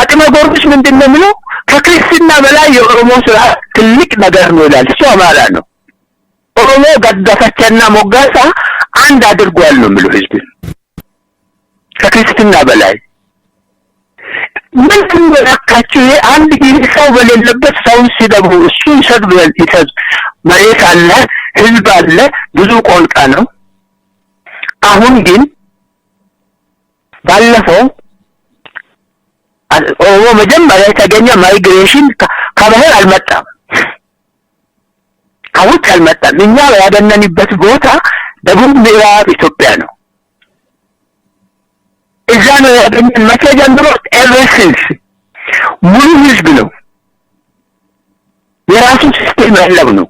አጥመ ጊዮርጊስ ምንድነው የሚለው ከክርስትና በላይ የኦሮሞ ስራ ትልቅ ነገር ነው ይላል። እሱ አማራ ነው። ኦሮሞ ገደፈቸና ሞጋሳ አንድ አድርጓል ነው የሚለው ህዝብ ከክርስትና በላይ ምን እንደራካችሁ አንድ ጊዜ ሰው በሌለበት ሰው ሲደቡ እሱ ይሰድባል። መሬት አለ፣ ህዝብ አለ፣ ብዙ ቋንቋ ነው። አሁን ግን ባለፈው ኦሮሞ መጀመሪያ የተገኘ ማይግሬሽን ከባህር አልመጣም፣ ከውጭ አልመጣም። እኛ ያገኘንበት ቦታ ደቡብ ምዕራብ ኢትዮጵያ ነው። እዛ ነው ያገኘን። መቼ ጀምሮ? ኤቨርሲንስ ሙሉ ህዝብ ነው፣ የራሱ ሲስተም ያለው ነው።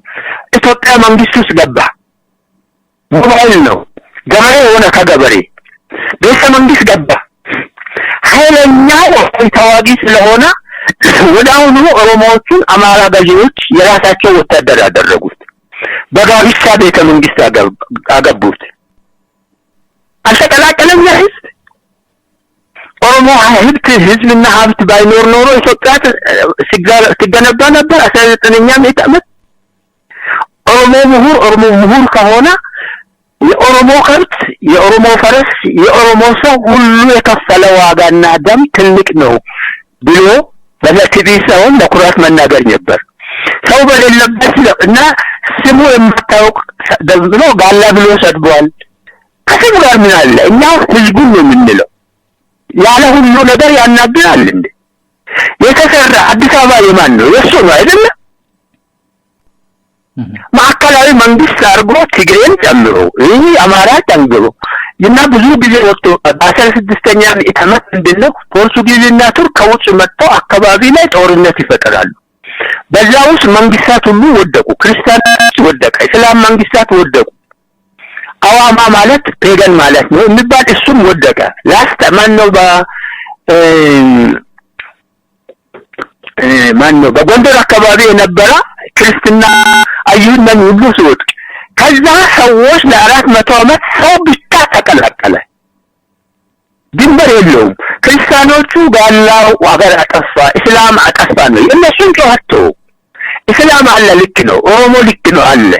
ኢትዮጵያ መንግስት ውስጥ ገባ። ሞባይል ነው፣ ገበሬ ሆነ፣ ከገበሬ ቤተ መንግስት ገባ። ኃይለኛው ተዋጊ ስለሆነ ወዳውኑ ኦሮሞዎቹን አማራ ገዢዎች የራሳቸው ወታደር ያደረጉት፣ በጋቢሳ ቤተ መንግስት አገቡት። አልተቀላቀለም ህዝብ። ኦሮሞ ህዝብና ሀብት ባይኖር ኖሮ ኢትዮጵያ ሲገነባ ነበር። 19ኛ ምዕተ ዓመት ኦሮሞ ምሁር ከሆነ የኦሮሞ ከብት፣ የኦሮሞ ፈረስ፣ የኦሮሞ ሰው ሁሉ የከፈለ ዋጋና ደም ትልቅ ነው ብሎ በለክቢ ሰውን ለኩራት መናገር ነበር። ሰው በሌለበት እና ስሙ የማታውቅ ደብሎ ጋላ ብሎ ሰድቧል። ከስሙ ጋር ምን አለ? እኛ ህዝቡን ነው የምንለው። ያለ ሁሉ ነገር ያናግራል እንዴ? የተሰራ አዲስ አበባ የማን ነው? የሱ ነው አይደል? ማዕከላዊ መንግስት አርጎ ትግሬን ጨምሮ ይህ አማራ ጨምሮ እና ብዙ ጊዜ ወጥቶ 16ኛ ምዕተ ዓመት ምንድነው ፖርቱጊዝና ቱርክ ከውጭ መጥተው አካባቢ ላይ ጦርነት ይፈጠራሉ። በዛ ውስጥ መንግስታት ሁሉ ወደቁ። ክርስቲያኖች ወደቀ፣ እስላም መንግስታት ወደቁ። አዋማ ማለት ፔገን ማለት ነው የሚባል እሱም ወደቀ። ላስት ማነው በጎንደር አካባቢ የነበረ ክርስትና አይሁድን ሁሉ ሲወድቅ ከዛ ሰዎች ለ400 ዓመት ሰው ብቻ ተቀላቀለ። ድንበር የለውም። ክርስቲያኖቹ ጋላው ሀገር አጠፋ፣ እስላም አጠፋ ነው የነሱን ጨዋታ። እስላም አለ ልክ ነው፣ ኦሮሞ ልክ ነው አለ።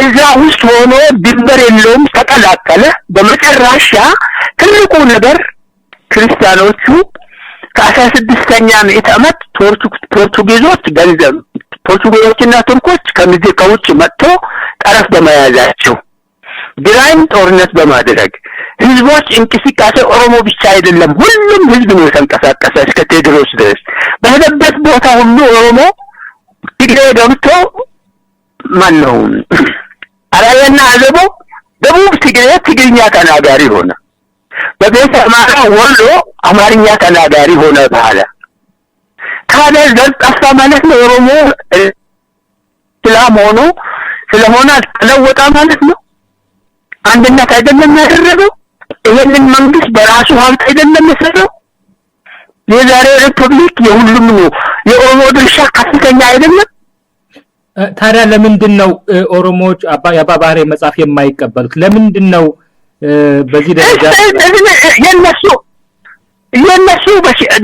እዛ ውስጥ ሆኖ ድንበር የለውም ተቀላቀለ። በመጨረሻ ትልቁ ነገር ክርስቲያኖቹ ከ16ኛ ምዕተ ዓመት ፖርቱጊዞች ገንዘብ ፖርቱጊዞችና ቱርኮች ከውጭ መጥቶ ጠረፍ በመያዛቸው ግራኝ ጦርነት በማድረግ ህዝቦች እንቅስቃሴ ኦሮሞ ብቻ አይደለም ሁሉም ህዝብ ነው የተንቀሳቀሰ እስከ ቴዎድሮስ ድረስ በሄደበት ቦታ ሁሉ ኦሮሞ ትግሬ ገብቶ ማነው አራያና አዘቦ ደቡብ ትግርኛ ተናጋሪ ሆነ በቤተ አማራ ወሎ አማርኛ ተናጋሪ ሆነ በኋላ ካለ ዘር ጠፋ ማለት ነው ኦሮሞ ስለሆነ ተለወጣ ማለት ነው አንደኛት አይደለም ያደረገው ይሄንን መንግስት በራሱ ሀብት አይደለም የሰራው የዛሬ ሪፐብሊክ የሁሉም ነው የኦሮሞ ድርሻ ከፍተኛ አይደለም ታዲያ ለምንድነው ኦሮሞዎች የአባባሬ መጻፍ የማይቀበሉት ለምንድነው በዚህ ደረጃ የነሱ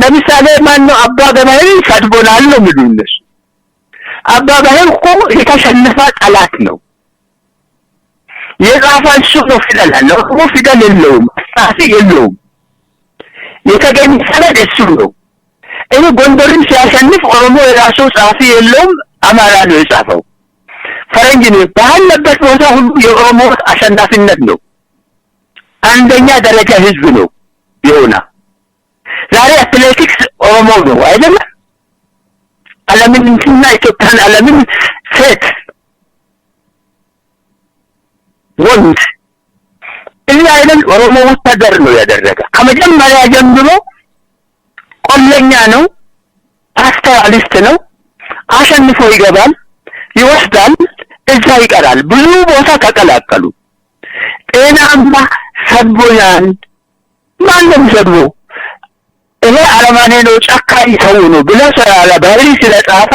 ለምሳሌ ማነው አባ ገበሬ ሰድቦናል ነው የሚሉት አባ ገበሬ እኮ የተሸነፈ ጠላት ነው የጻፈው እሱ ነው ፊደል አለው ፊደል የለውም ጻፊ የለውም የተገኘ ሰነድ እሱ ነው እኔ ጎንደርን ሲያሸንፍ ኦሮሞ የራሱ ጻፊ የለውም አማራ ነው የጻፈው ፈረንጅ ነው ባለበት ቦታ ሁሉ የኦሮሞ አሸናፊነት ነው አንደኛ ደረጃ ህዝብ ነው ይሆና ዛሬ አትሌቲክስ ኦሮሞ ነው አይደል ዓለምን እንትና ኢትዮጵያን ዓለምን ሴት ወንድ እኛ አይደል ኦሮሞ ወታደር ነው ያደረገ ከመጀመሪያ ጀምሮ ቆለኛ ነው አስተዋሊስት ነው አሸንፎ ይገባል ይወስዳል እዛ ይቀራል ብዙ ቦታ ተቀላቀሉ ጤናማ ሰድቦኛል ማንም ሰድቦ እኔ አረማኔ ነው ጫካይ ሰው ነው ብለው ሰራላ ባህሪ ስለጻፈ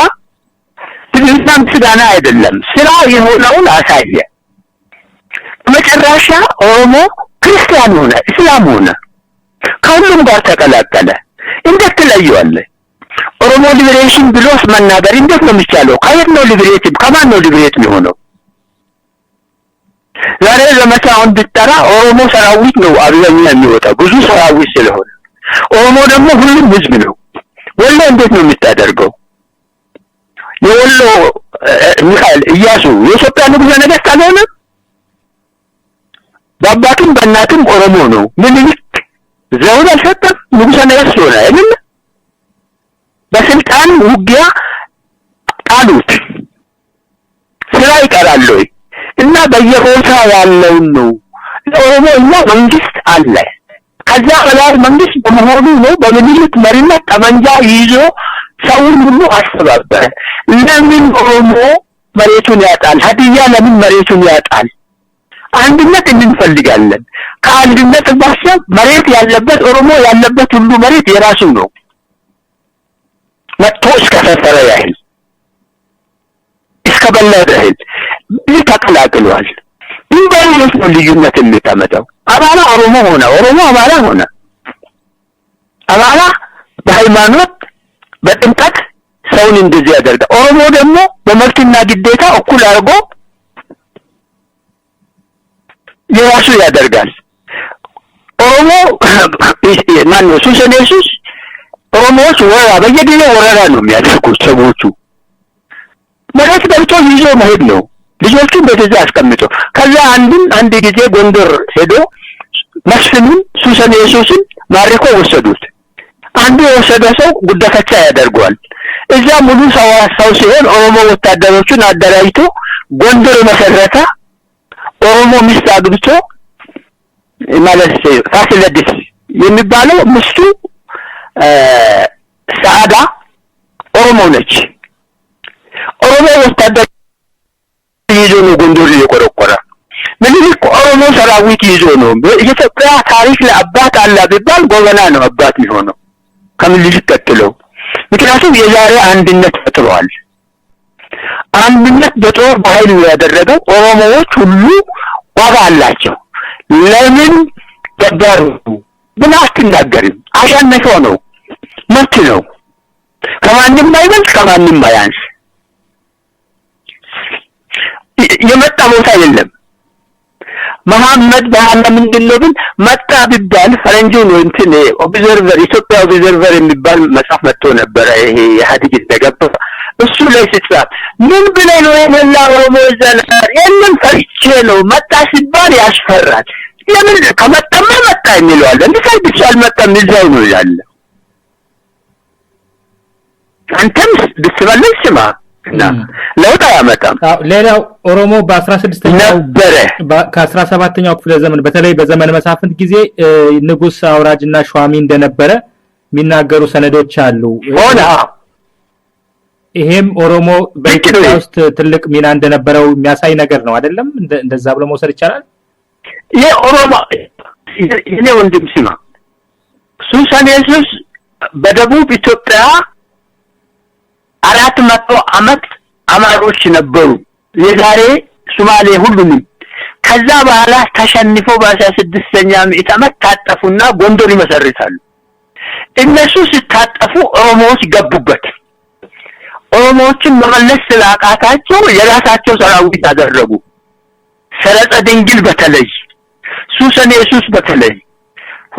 ትግልናም ስጋና አይደለም ስራ የሆነውን አሳየ መጨረሻ ኦሮሞ ክርስቲያን ሆነ እስላም ሆነ ከሁሉም ጋር ተቀላቀለ እንዴት ትለየዋለህ ኦሮሞ ሊበሬሽን ብሎስ መናገር እንዴት ነው የሚቻለው ከየት ነው ሊበሬት ከማን ነው ሊበሬት የሚሆነው ዛሬ ዘመቻውን ብትጠራ ኦሮሞ ሰራዊት ነው አብዛኛው የሚወጣው ብዙ ሰራዊት ስለሆነ ኦሮሞ ደግሞ ሁሉም ህዝብ ነው ወሎ እንዴት ነው የምታደርገው የወሎ ሚካኤል ኢያሱ የኢትዮጵያ ንጉሠ ነገሥት አልሆነ በአባቱም በእናቱም ኦሮሞ ነው ምኒልክ ዘውድ አልሰጠም ንጉሠ ነገሥት ሆነ አይደል በስልጣን ውጊያ ጣሉት ስራ ይቀራል እና በየቦታው ያለው ነው ኦሮሞ እና መንግስት አለ ከዛ በላይ መንግስት በመሆኑ ነው በምኒልክ መሪነት ጠመንጃ ይዞ ሰውን ሁሉ አስተባበረ ለምን ኦሮሞ መሬቱን ያጣል ሀዲያ ለምን መሬቱን ያጣል አንድነት እንፈልጋለን ከአንድነት ባሻገር መሬት ያለበት ኦሮሞ ያለበት ሁሉ መሬት የራሱ ነው መጥቶ እስከፈጠረ ያህል እስከበለደ ያህል ተቀላቅሏል ይበልጥ ነው ልዩነት የሚታመጣው አማራ ኦሮሞ ሆነ ኦሮሞ አማራ ሆነ አማራ በሃይማኖት በጥምቀት ሰውን እንደዚህ ያደርጋል ኦሮሞ ደግሞ በመብትና ግዴታ እኩል አድርጎ የራሱ ያደርጋል ኦሮሞ ማን ነው ሱሰኔሱስ ኦሮሞዎች ወራ በየጊዜው ወረራ ነው የሚያደርጉት ሰዎቹ መሬት ገብቶ ይዞ መሄድ ነው ልጆቹን በተዛ አስቀምጦ ከዛ አንድ ጊዜ ጎንደር ሄዶ መስፍንን ሱሰኔሱስን ማርኮ ወሰዱት አንዱ የወሰደ ሰው ጉዳታቻ ያደርገዋል እዛ ሙሉ ሰው ሲሆን ኦሮሞ ወታደሮቹን አደራጅቶ ጎንደር መሰረታ ኦሮሞ ሚስት አግብቶ ማለት ፋሲለደስ የሚባለው ሚስቱ ሳዳ ኦሮሞ ነች ኦሮሞ ወታደር ይዞ ነው ጎንደር የቆረቆረ ምኒልክ ኦሮሞ ሰራዊት ይዞ ነው የኢትዮጵያ ታሪክ ለአባት አላ ቢባል ጎበና ነው አባት የሚሆነው ከምኒልክ ቀጥሎ ምክንያቱም የዛሬ አንድነት ፈጥሯል አንድነት በጦር በኃይል ያደረገው ኦሮሞዎች ሁሉ ዋጋ አላቸው ለምን ገባሩ ብላስ ትናገርም አሸነፈው ነው መብት ነው ከማንም አይበልጥ ከማንም አያንስ የመጣ ቦታ የለም መሐመድ በኋላ ምንድነው ግን መጣ ቢባል ፈረንጁ ነው እንትን ኦብዘርቨር ኢትዮጵያ ኦብዘርቨር የሚባል መጽሐፍ መጥቶ ነበር ይሄ ኢህአዴግ እንደገባ እሱ ላይ ሲጻፍ ምን ብለህ ነው የመላው ኦሮሞ ዘላር የለም ፈርቼ ነው መጣ ሲባል ያስፈራል ለምን ከመጣማ መጣ የሚለዋል እንዴት ብቻ አልመጣም ይዛው ነው ያለ አንተም ብትበልጥ ስማ እና ለውጥ ያመጣም ሌላው ኦሮሞ በ16ኛው ከ17ኛው ክፍለ ዘመን በተለይ በዘመነ መሳፍንት ጊዜ ንጉስ አውራጅና ሸዋሚ እንደነበረ የሚናገሩ ሰነዶች አሉ ሆነ ይሄም ኦሮሞ በኢትዮጵያ ውስጥ ትልቅ ሚና እንደነበረው የሚያሳይ ነገር ነው አይደለም እንደዛ ብሎ መውሰድ ይቻላል የኦሮሞ የኔ ወንድም ሲማ ሱሳኔስ በደቡብ ኢትዮጵያ 400 ዓመት አማሮች ነበሩ የዛሬ ሶማሌ ሁሉም ከዛ በኋላ ተሸንፈው በ16ኛ ምዕተ ዓመት ታጠፉና ጎንደር ይመሰርታሉ እነሱ ሲታጠፉ ኦሮሞዎች ገቡበት ኦሮሞዎችን መመለስ ስላቃታቸው የራሳቸው ሰራዊት አደረጉ ሰረጸ ድንግል በተለይ ሱሰኔሱስ በተለይ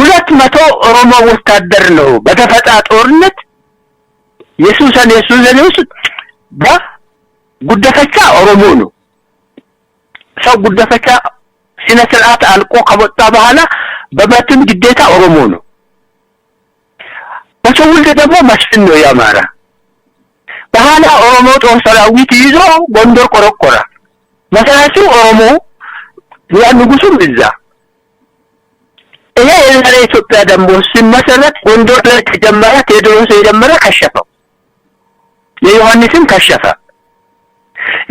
200 ኦሮሞ ወታደር ነው በተፈጣ ጦርነት የሱሰኔሱስ በጉደፈቻ ኦሮሞ ነው ሰው ጉደፈቻ ሲነ ስርዓት አልቆ ከወጣ በኋላ በበትም ግዴታ ኦሮሞ ነው በተውልደ ደግሞ መስፍን ነው ያማራ በኋላ ኦሮሞ ጦር ሰራዊት ይዞ ጎንደር ቆረቆራ መሰረቱ ኦሮሞ ያንጉሱም እዛ ይሄ የኢትዮጵያ ደግሞ ሲመሰረት ጎንደር ላይ ተጀመረ ቴዎድሮስ የጀመረ ከሸፈው የዮሐንስም ከሸፈ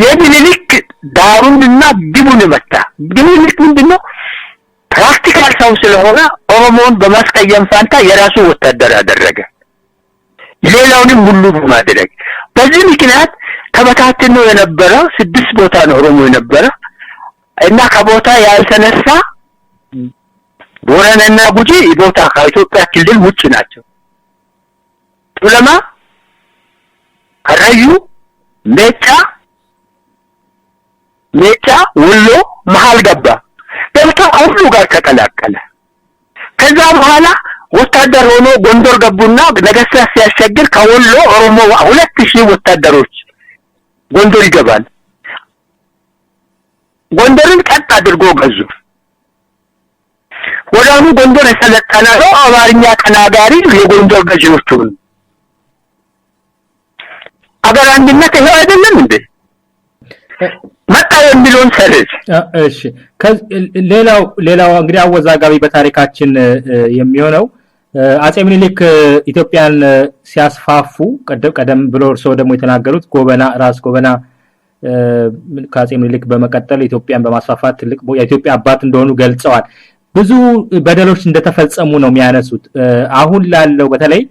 የምኒልክ ዳሩንና ግቡን መጣ ምኒልክ ምንድነው ፕራክቲካል ሰው ስለሆነ ኦሮሞን በማስቀየም ፋንታ የራሱ ወታደር አደረገ ሌላውንም ሁሉ በማድረግ በዚህ ምክንያት ተበታትኖ የነበረ 6 ቦታ ነው ኦሮሞ የነበረ እና ከቦታ ያልተነሳ ቦረናና ጉጂ ቦታ ከኢትዮጵያ ክልል ውጭ ናቸው ቱለማ ከራዩ ሜጫ ወሎ መሃል ገባ ደብተው ሁሉ ጋር ተቀላቀለ ከዛ በኋላ ወታደር ሆኖ ጎንደር ገቡና ነገስታት ሲያስቸግር ከወሎ ኦሮሞ 2000 ወታደሮች ጎንደር ይገባል ጎንደርን ቀጥ አድርጎ ገዙ ወዳኑ ጎንደር የሰለጠነ ነው አማርኛ ተናጋሪ የጎንደር ገዢዎች ሆኑ አገር አንድነት ይሄ አይደለም እንዴ መጣ የሚሉን ሰልፍ እሺ ሌላው እንግዲህ አወዛጋቢ በታሪካችን የሚሆነው አጼ ምኒልክ ኢትዮጵያን ሲያስፋፉ ቀደም ብሎ እርሶ ደግሞ የተናገሩት ራስ ጎበና ከአጼ ምኒልክ በመቀጠል ኢትዮጵያን በማስፋፋት ትልቅ የኢትዮጵያ አባት እንደሆኑ ገልጸዋል ብዙ በደሎች እንደተፈጸሙ ነው የሚያነሱት አሁን ላለው በተለይ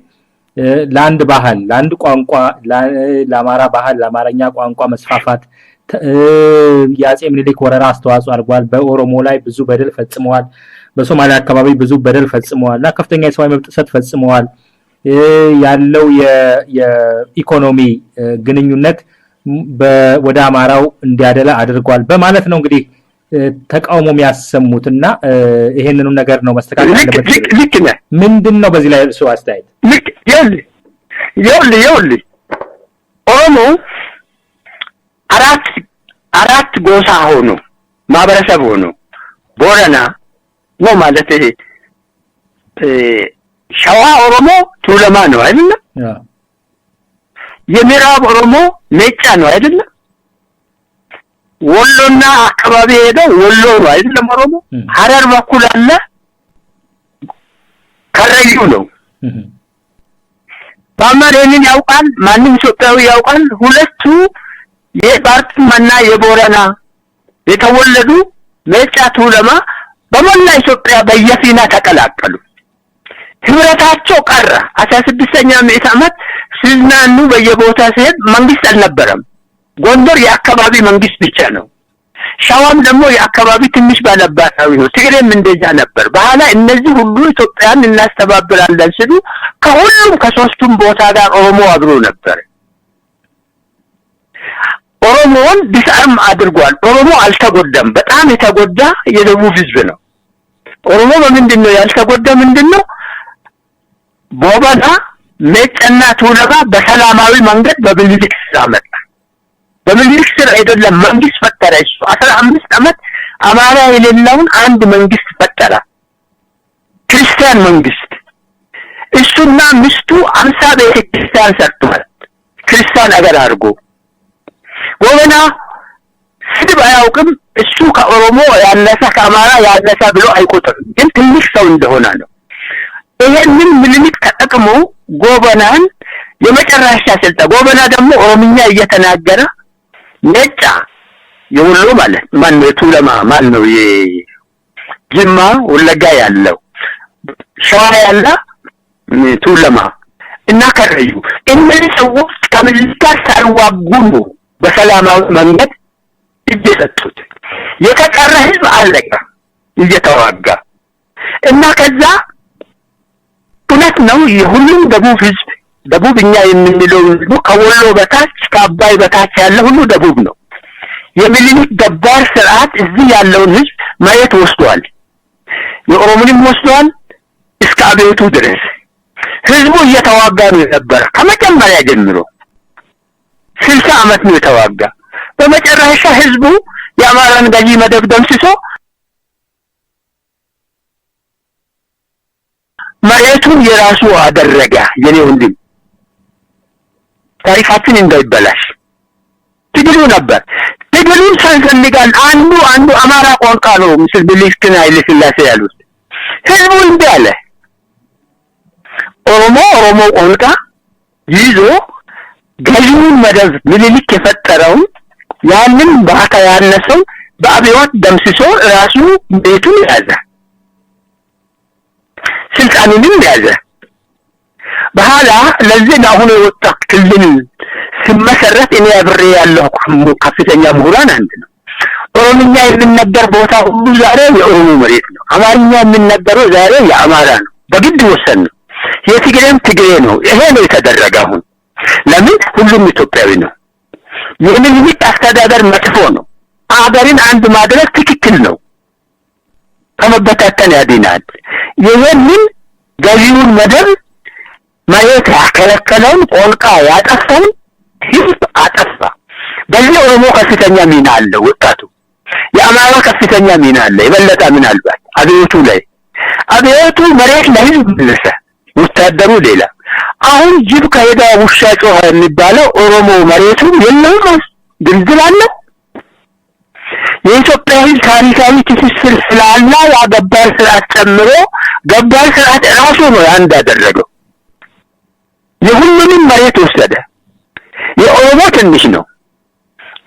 ለአንድ ባህል ለአንድ ቋንቋ ለአማራ ባህል ለአማርኛ ቋንቋ መስፋፋት የአጼ ምኒልክ ወረራ አስተዋጽኦ አድርጓል በኦሮሞ ላይ ብዙ በደል ፈጽመዋል በሶማሊያ አካባቢ ብዙ በደል ፈጽመዋልና ከፍተኛ የሰብአዊ መብት ጥሰት ፈጽመዋል ያለው የኢኮኖሚ ግንኙነት ወደ አማራው እንዲያደላ አድርጓል በማለት ነው እንግዲህ ተቃውሞ የሚያሰሙትና ይሄንኑ ነገር ነው መስተካከል ያለበት ምንድነው በዚህ ላይ እርሱ አስተያየት ይኸውልህ ኦሮሞ አራት ጎሳ ሆኖ ማህበረሰብ ሆኖ ቦረና ነው ማለት ይሄ ሸዋ ኦሮሞ ቱለማ ነው አይደል የምዕራብ ኦሮሞ ሜጫ ነው አይደል ወሎና አካባቢ ሄደው ወሎ ነው አይደል ኦሮሞ ሐረር በኩል አለ ከረዩ ነው ባማሬንን ያውቃል ማንም ኢትዮጵያዊ ያውቃል ሁለቱ የባርትማና የቦረና የተወለዱ ሜጫ ቱለማ በመላ ኢትዮጵያ በየፊና ተቀላቀሉ ህብረታቸው ቀረ 16ኛ ምዕተ ዓመት ሲዝናኑ በየቦታ ሲሄድ መንግስት አልነበረም ጎንደር የአካባቢ መንግስት ብቻ ነው ሻዋም ደግሞ የአካባቢ ትንሽ ባለባታዊ ነው ትግሬም እንደዛ ነበር በኋላ እነዚህ ሁሉ ኢትዮጵያን እናስተባብራለን ሲሉ ከሁሉም ከሶስቱም ቦታ ጋር ኦሮሞ አብሮ ነበር ኦሮሞ ኦሮሞን ዲስአርም አድርጓል። ኦሮሞ አልተጎዳም። በጣም የተጎዳ የደቡብ ህዝብ ነው። ኦሮሞ በምንድነው ያልተጎዳ? ምንድነው ቦበና ሜጫና ቱለባ በሰላማዊ መንገድ በምኒልክ ስር አመጣ። በምኒልክ ስር አይደለም መንግስት ፈጠረ። 15 አመት አማራ የሌለውን አንድ መንግስት ፈጠረ፣ ክርስቲያን መንግስት። እሱና ሚስቱ 50 ቤተ ክርስቲያን ሰርተዋል፣ ክርስቲያን አገር አድርጎ። ቦበና ስድብ አያውቅም። እሱ ከኦሮሞ ያነሰ ከአማራ ያነሰ ብሎ አይቆጥርም፣ ግን ትንሽ ሰው እንደሆነ ነው። ይሄንን ምኒልክ ተጠቅሞ ጎበናን የመጨረሻ ስልጣን፣ ጎበና ደግሞ ኦሮምኛ እየተናገረ ነጫ የወሎ ማለት ማነው ቱለማ ማነው የጅማ ወለጋ ያለው ሸዋ ያለ ቱለማ እና ከረዩ እነዚህ ሰዎች ከምኒልክ ጋር ሳይዋጉ ነው በሰላማዊ መንገድ እየሰጡት። የተቀረ ህዝብ አለቀ እየተዋጋ እና ከዛ እውነት ነው የሁሉም ደቡብ ህዝብ ደቡብኛ የምንለው ሁሉ ከወሎ በታች ከአባይ በታች ያለ ሁሉ ደቡብ ነው። የሚኒሊክ ገባር ስርዓት እዚህ ያለውን ህዝብ ማየት ወስዷል። የኦሮሞንም ወስዷል እስከ አቤቱ ድረስ ህዝቡ እየተዋጋ ነው የነበረ ከመጀመሪያ ጀምሮ 60 አመት ነው የተዋጋ። በመጨረሻ ህዝቡ የአማራን ገዢ መደብ ደምስሶ መሬቱን የራሱ አደረገ። የኔ ወንድም ታሪካችን እንዳይበላሽ ትግሉ ነበር። ትግሉን ሳይፈልጋል አንዱ አማራ ቋንቋ ነው ምስል ብልስክና ኃይለ ሥላሴ ያሉት ህዝቡ እንዴ አለ። ኦሮሞ ቋንቋ ይዞ ገዢውን መደብ ምኒልክ የፈጠረውን ያንን ባካ ያነሰው በአብዮት ደምስሶ ራሱ ቤቱን ያዘ፣ ስልጣኑንም ያዘ። በኋላ ለዚህ አሁን የወጣ ክልል ሲመሰረት እኔ አብሬ ያለው ከፍተኛ ምሁራን አንድ ነው። ኦሮምኛ የሚነገር ቦታ ሁሉ ዛሬ የኦሮሞ መሬት ነው። አማርኛ የሚነገረው ዛሬ የአማራ ነው። በግድ ወሰን ነው። የትግሬም ትግሬ ነው። ይሄ ነው የተደረገ። አሁን ለምን ሁሉም ኢትዮጵያዊ ነው። የምኒልክ አስተዳደር መጥፎ ነው። አገርን አንድ ማድረግ ትክክል ነው። ከመበታተን ያድናል። ይሄንን ገዢውን መደብ መሬት ያከለከለውን ቋንቋ ያጠፋውን ህዝብ አጠፋ። በዚህ ኦሮሞ ከፍተኛ ሚና አለው። ወጣቱ የአማራ ከፍተኛ ሚና አለ። የበለጠ ምናልባት አብዮቱ ላይ አብዮቱ መሬት ለህዝብ መለሰ፣ ወታደሩ ሌላ። አሁን ጅብ ከሄዳ ውሻ ጮኸ የሚባለው ኦሮሞ መሬቱ የለውም ድልድል አለ። የኢትዮጵያ ህዝብ ታሪካዊ ትስስር ስላለ ያገባር ስርዓት ጨምሮ ገባር ስርዓት ራሱ ነው አንድ ያደረገው። የሁሉንም መሬት ወሰደ። የኦሮሞ ትንሽ ነው።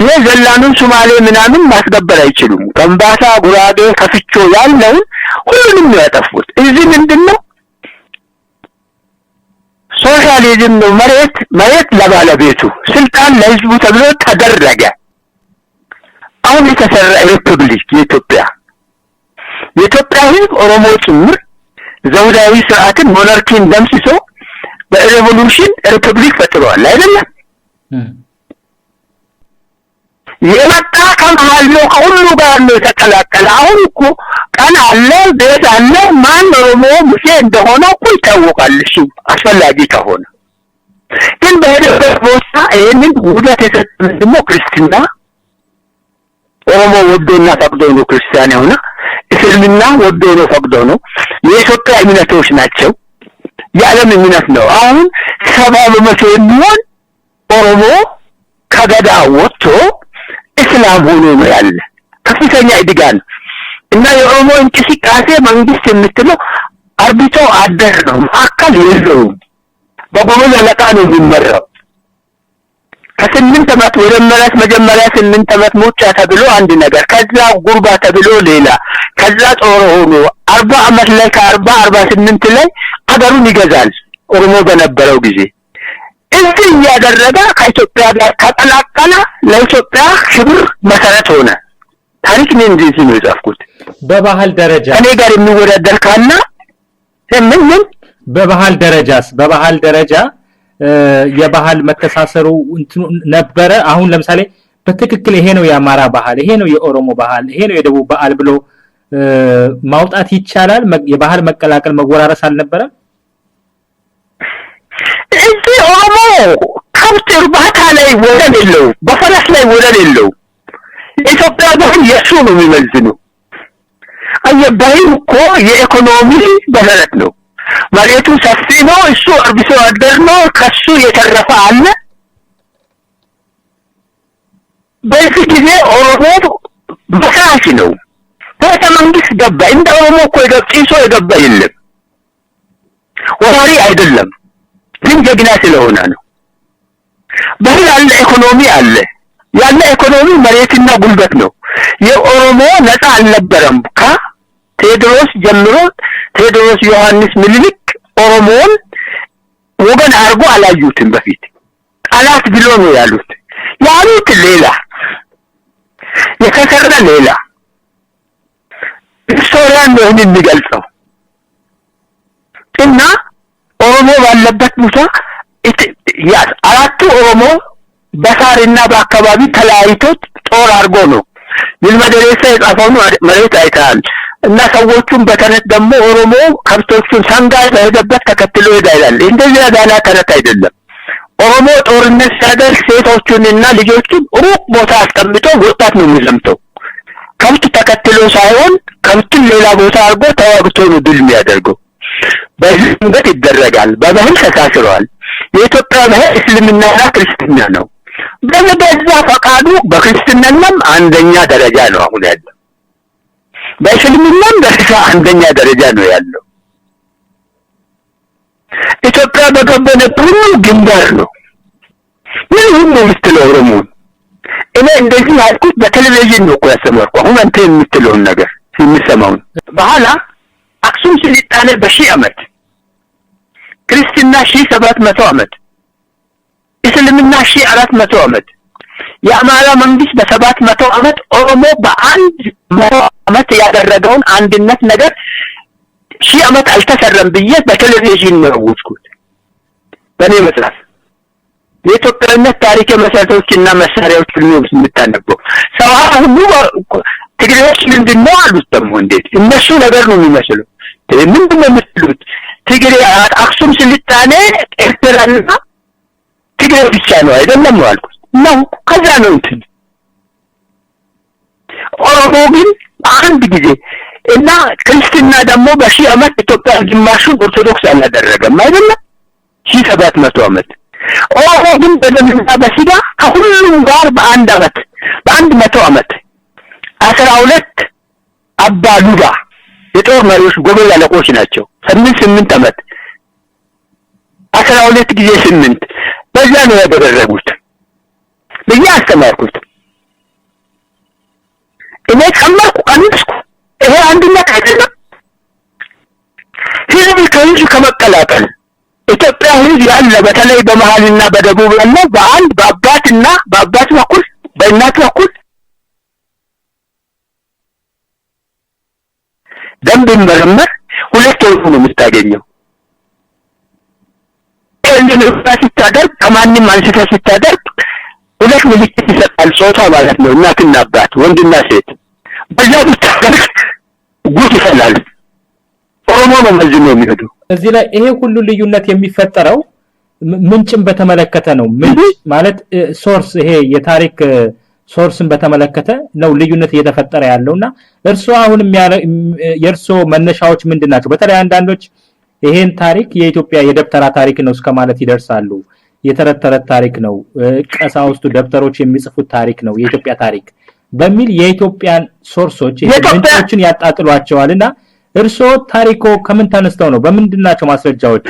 የዘላኑን ሶማሌ ምናምን ማስገበር አይችሉም። ከምባታ፣ ጉራጌ፣ ከፍቾ ያለውን ሁሉንም ነው ያጠፉት። እዚህ ምንድነው ሶሻሊዝም ነው። መሬት ለባለቤቱ ስልጣን ለህዝቡ ተብሎ ተደረገ። አሁን የተሰራ ሪፐብሊክ የኢትዮጵያ ህዝብ ኦሮሞ ጭምር ዘውዳዊ ስርዓትን ሞናርኪን ደምስሶ በሬቮሉሽን ሪፐብሊክ ፈጥሯል አይደለም? የመጣ ከመሃል ነው ከሁሉ ጋር ነው የተቀላቀለ። አሁን እኮ ቀን አለ ቤት አለ። ማን ኦሮሞ ሙሴ እንደሆነ እኮ ይታወቃል። እሱ አስፈላጊ ከሆነ ግን በሄደበት ቦታ ይሄንን ውደት የሰጠን ደግሞ ክርስትና ኦሮሞ ወዶና ፈቅዶ ነው ክርስቲያን የሆነ፣ እስልምና ወዶ ነው ፈቅዶ ነው። የኢትዮጵያ እምነቶች ናቸው። የዓለም እምነት ነው። አሁን 70% የሚሆን ኦሮሞ ከገዳ ወጥቶ እስላም ሆኖ ነው ያለ። ከፍተኛ እድጋን እና የኦሮሞ እንቅስቃሴ መንግስት የምትለው አርቢቶ አደር ነው። ማዕከል የለውም። በጎበዝ አለቃ ነው የሚመራው። ከ8 አመት ወደ መጀመሪያ 8 አመት ሙጫ ተብሎ አንድ ነገር፣ ከዛ ጉርባ ተብሎ ሌላ፣ ከዛ ጦር ሆኖ 40 አመት ላይ ከ48 ላይ አገሩን ይገዛል። ኦሮሞ በነበረው ጊዜ እዚህ ያደረገ ከኢትዮጵያ ጋር ተቀላቀለ። ለኢትዮጵያ ክብር መሰረት ሆነ። ታሪክ ነው እንደዚህ ነው የጻፍኩት። በባህል ደረጃ እኔ ጋር የሚወዳደር ካለ ምን በባህል ደረጃ የባህል መተሳሰሩ ነበረ። አሁን ለምሳሌ በትክክል ይሄ ነው የአማራ ባህል፣ ይሄ ነው የኦሮሞ ባህል፣ ይሄ ነው የደቡብ ባህል ብሎ ማውጣት ይቻላል? የባህል መቀላቀል መወራረስ አልነበረም? እዚህ ኦሮሞ ከብት እርባታ ላይ ወደል የለው፣ በፈረስ ላይ ወደል የለው። ኢትዮጵያ ባህል የሱ ነው የሚመዝነው። ባህል እኮ የኢኮኖሚ መሰረት ነው። መሬቱ ሰፊ ነው፣ እሱ አርብቶ አደር ነው፣ ከሱ የተረፈ አለ። በዚህ ጊዜ ኦሮሞ በካሽ ነው ቤተ መንግስት ገባ። እንደ ኦሮሞ እኮ ጭሶ የገባ የለም። ወራሪ አይደለም፣ ግን ጀግና ስለሆነ ነው። ባህል አለ፣ ኢኮኖሚ አለ። ያለ ኢኮኖሚ መሬትና ጉልበት ነው። የኦሮሞ ነፃ አልነበረም። ከቴዎድሮስ ጀምሮ ቴዎድሮስ ዮሐንስ ምኒልክ ኦሮሞን ወገን አርጎ አላዩትም። በፊት ጠላት ብሎ ነው ያሉት። ያሉት ሌላ የከሰረ ሌላ ሂስቶሪያን ነው የሚገልጸው። እና ኦሮሞ ባለበት ቦታ አራቱ ኦሮሞ በሳርና በአካባቢ ተለያይቶ ጦር አርጎ ነው ይልመደረሰ የጻፈው መሬት አይታል። እና ሰዎቹን በተረት ደግሞ ኦሮሞ ከብቶቹን ሰንጋ በሄደበት ተከትሎ ይሄዳል። እንደዚህ ያዳና ተረት አይደለም። ኦሮሞ ጦርነት ሲያደርግ ሴቶቹንና ልጆቹን ሩቅ ቦታ አስቀምጦ ወጣት ነው የሚዘምተው። ከብት ተከትሎ ሳይሆን ከብትን ሌላ ቦታ አርጎ ተዋግቶ ነው ድል የሚያደርገው። በዚህ መንገድ ይደረጋል። በባህል ተሳስረዋል። የኢትዮጵያ ባህል እስልምናና ክርስትና ነው። በዛ ፈቃዱ በክርስትናም አንደኛ ደረጃ ነው አሁን ያለው። በእስልምናም ደረጃ አንደኛ ደረጃ ነው ያለው። ኢትዮጵያ በገበነት ሁሉ ግንባር ነው። ምን ሁሉ ምትለው ኦሮሞ እኔ እንደዚህ ያልኩት በቴሌቪዥን ነው እኮ ያሰማርኩ። አሁን አንተ የምትለውን ነገር የሚሰማውን በኋላ አክሱም ስልጣኔ በሺህ ዓመት፣ ክርስትና 1700 ዓመት፣ እስልምና 1400 ዓመት፣ የአማራ መንግስት በ700 ዓመት፣ ኦሮሞ በ100 ዓመት ያደረገውን አንድነት ነገር 1000 ዓመት አልተሰረም ብዬ በቴሌቪዥን ነው ያወቅኩት። በእኔ መጽሐፍ የኢትዮጵያነት ታሪክ መሰረቶችና መሳሪያዎች ሁሉ የምታነበው ሰው ሁሉ ትግሬዎች ምንድነው አሉት። ደግሞ እንዴት እነሱ ነገር ነው የሚመስለው። ምንድነው የምትሉት? ትግሬ አክሱም ስልጣኔ ኤርትራና ትግሬ ብቻ ነው አይደለም አልኩት። ነው ከዛ ነው እንትን ኦሮሞ ግን አንድ ጊዜ እና ክርስትና ደግሞ በሺህ ዓመት ኢትዮጵያ ግማሹ ኦርቶዶክስ አላደረገም አይደለም 1700 ዓመት። ኦሮሞ ግን በደምና በስጋ ከሁሉም ጋር በአንድ ዓመት በ100 ዓመት 12 አባዱጋ የጦር መሪዎች ጎበዝ አለቆች ናቸው። 8 ዓመት 12 ጊዜ 8 በዛ ነው ያደረጉት። በያ አስተማርኩት። እኔ ከመርኩ አንስኩ። ይሄ አንድነት አይደለም። ህዝብ ከህዝብ ከመቀላቀል ኢትዮጵያ ህዝብ ያለ በተለይ በመሃልና በደቡብ ያለ በአንድ በአባትና በአባት በኩል በእናት በኩል ደንብ መረመር ሁለት ወር ነው የምታገኘው። እንደዚህ ሲታደርግ ከማንም አንስተህ ሲታደርግ ሁለት ምልክት ይሰጣል። ጾታ ማለት ነው፣ እናትና አባት፣ ወንድና ሴት። በዛ ብታደርግ ጉድ ይፈላል። ኦሮሞ ነው መዝኖ የሚሄደው። እዚህ ላይ ይሄ ሁሉ ልዩነት የሚፈጠረው ምንጭን በተመለከተ ነው። ምንጭ ማለት ሶርስ፣ ይሄ የታሪክ ሶርስን በተመለከተ ነው ልዩነት እየተፈጠረ ያለውና እርሶ አሁን የርሶ መነሻዎች ምንድናቸው? በተለይ አንዳንዶች ይሄን ታሪክ የኢትዮጵያ የደብተራ ታሪክ ነው እስከማለት ይደርሳሉ። የተረተረት ታሪክ ነው፣ ቀሳውስቱ ደብተሮች የሚጽፉት ታሪክ ነው የኢትዮጵያ ታሪክ በሚል የኢትዮጵያን ሶርሶች ምንጮችን ያጣጥሏቸዋልና እርሶ ታሪኮ ከምን ተነስተው ነው? በምንድናቸው ማስረጃዎች?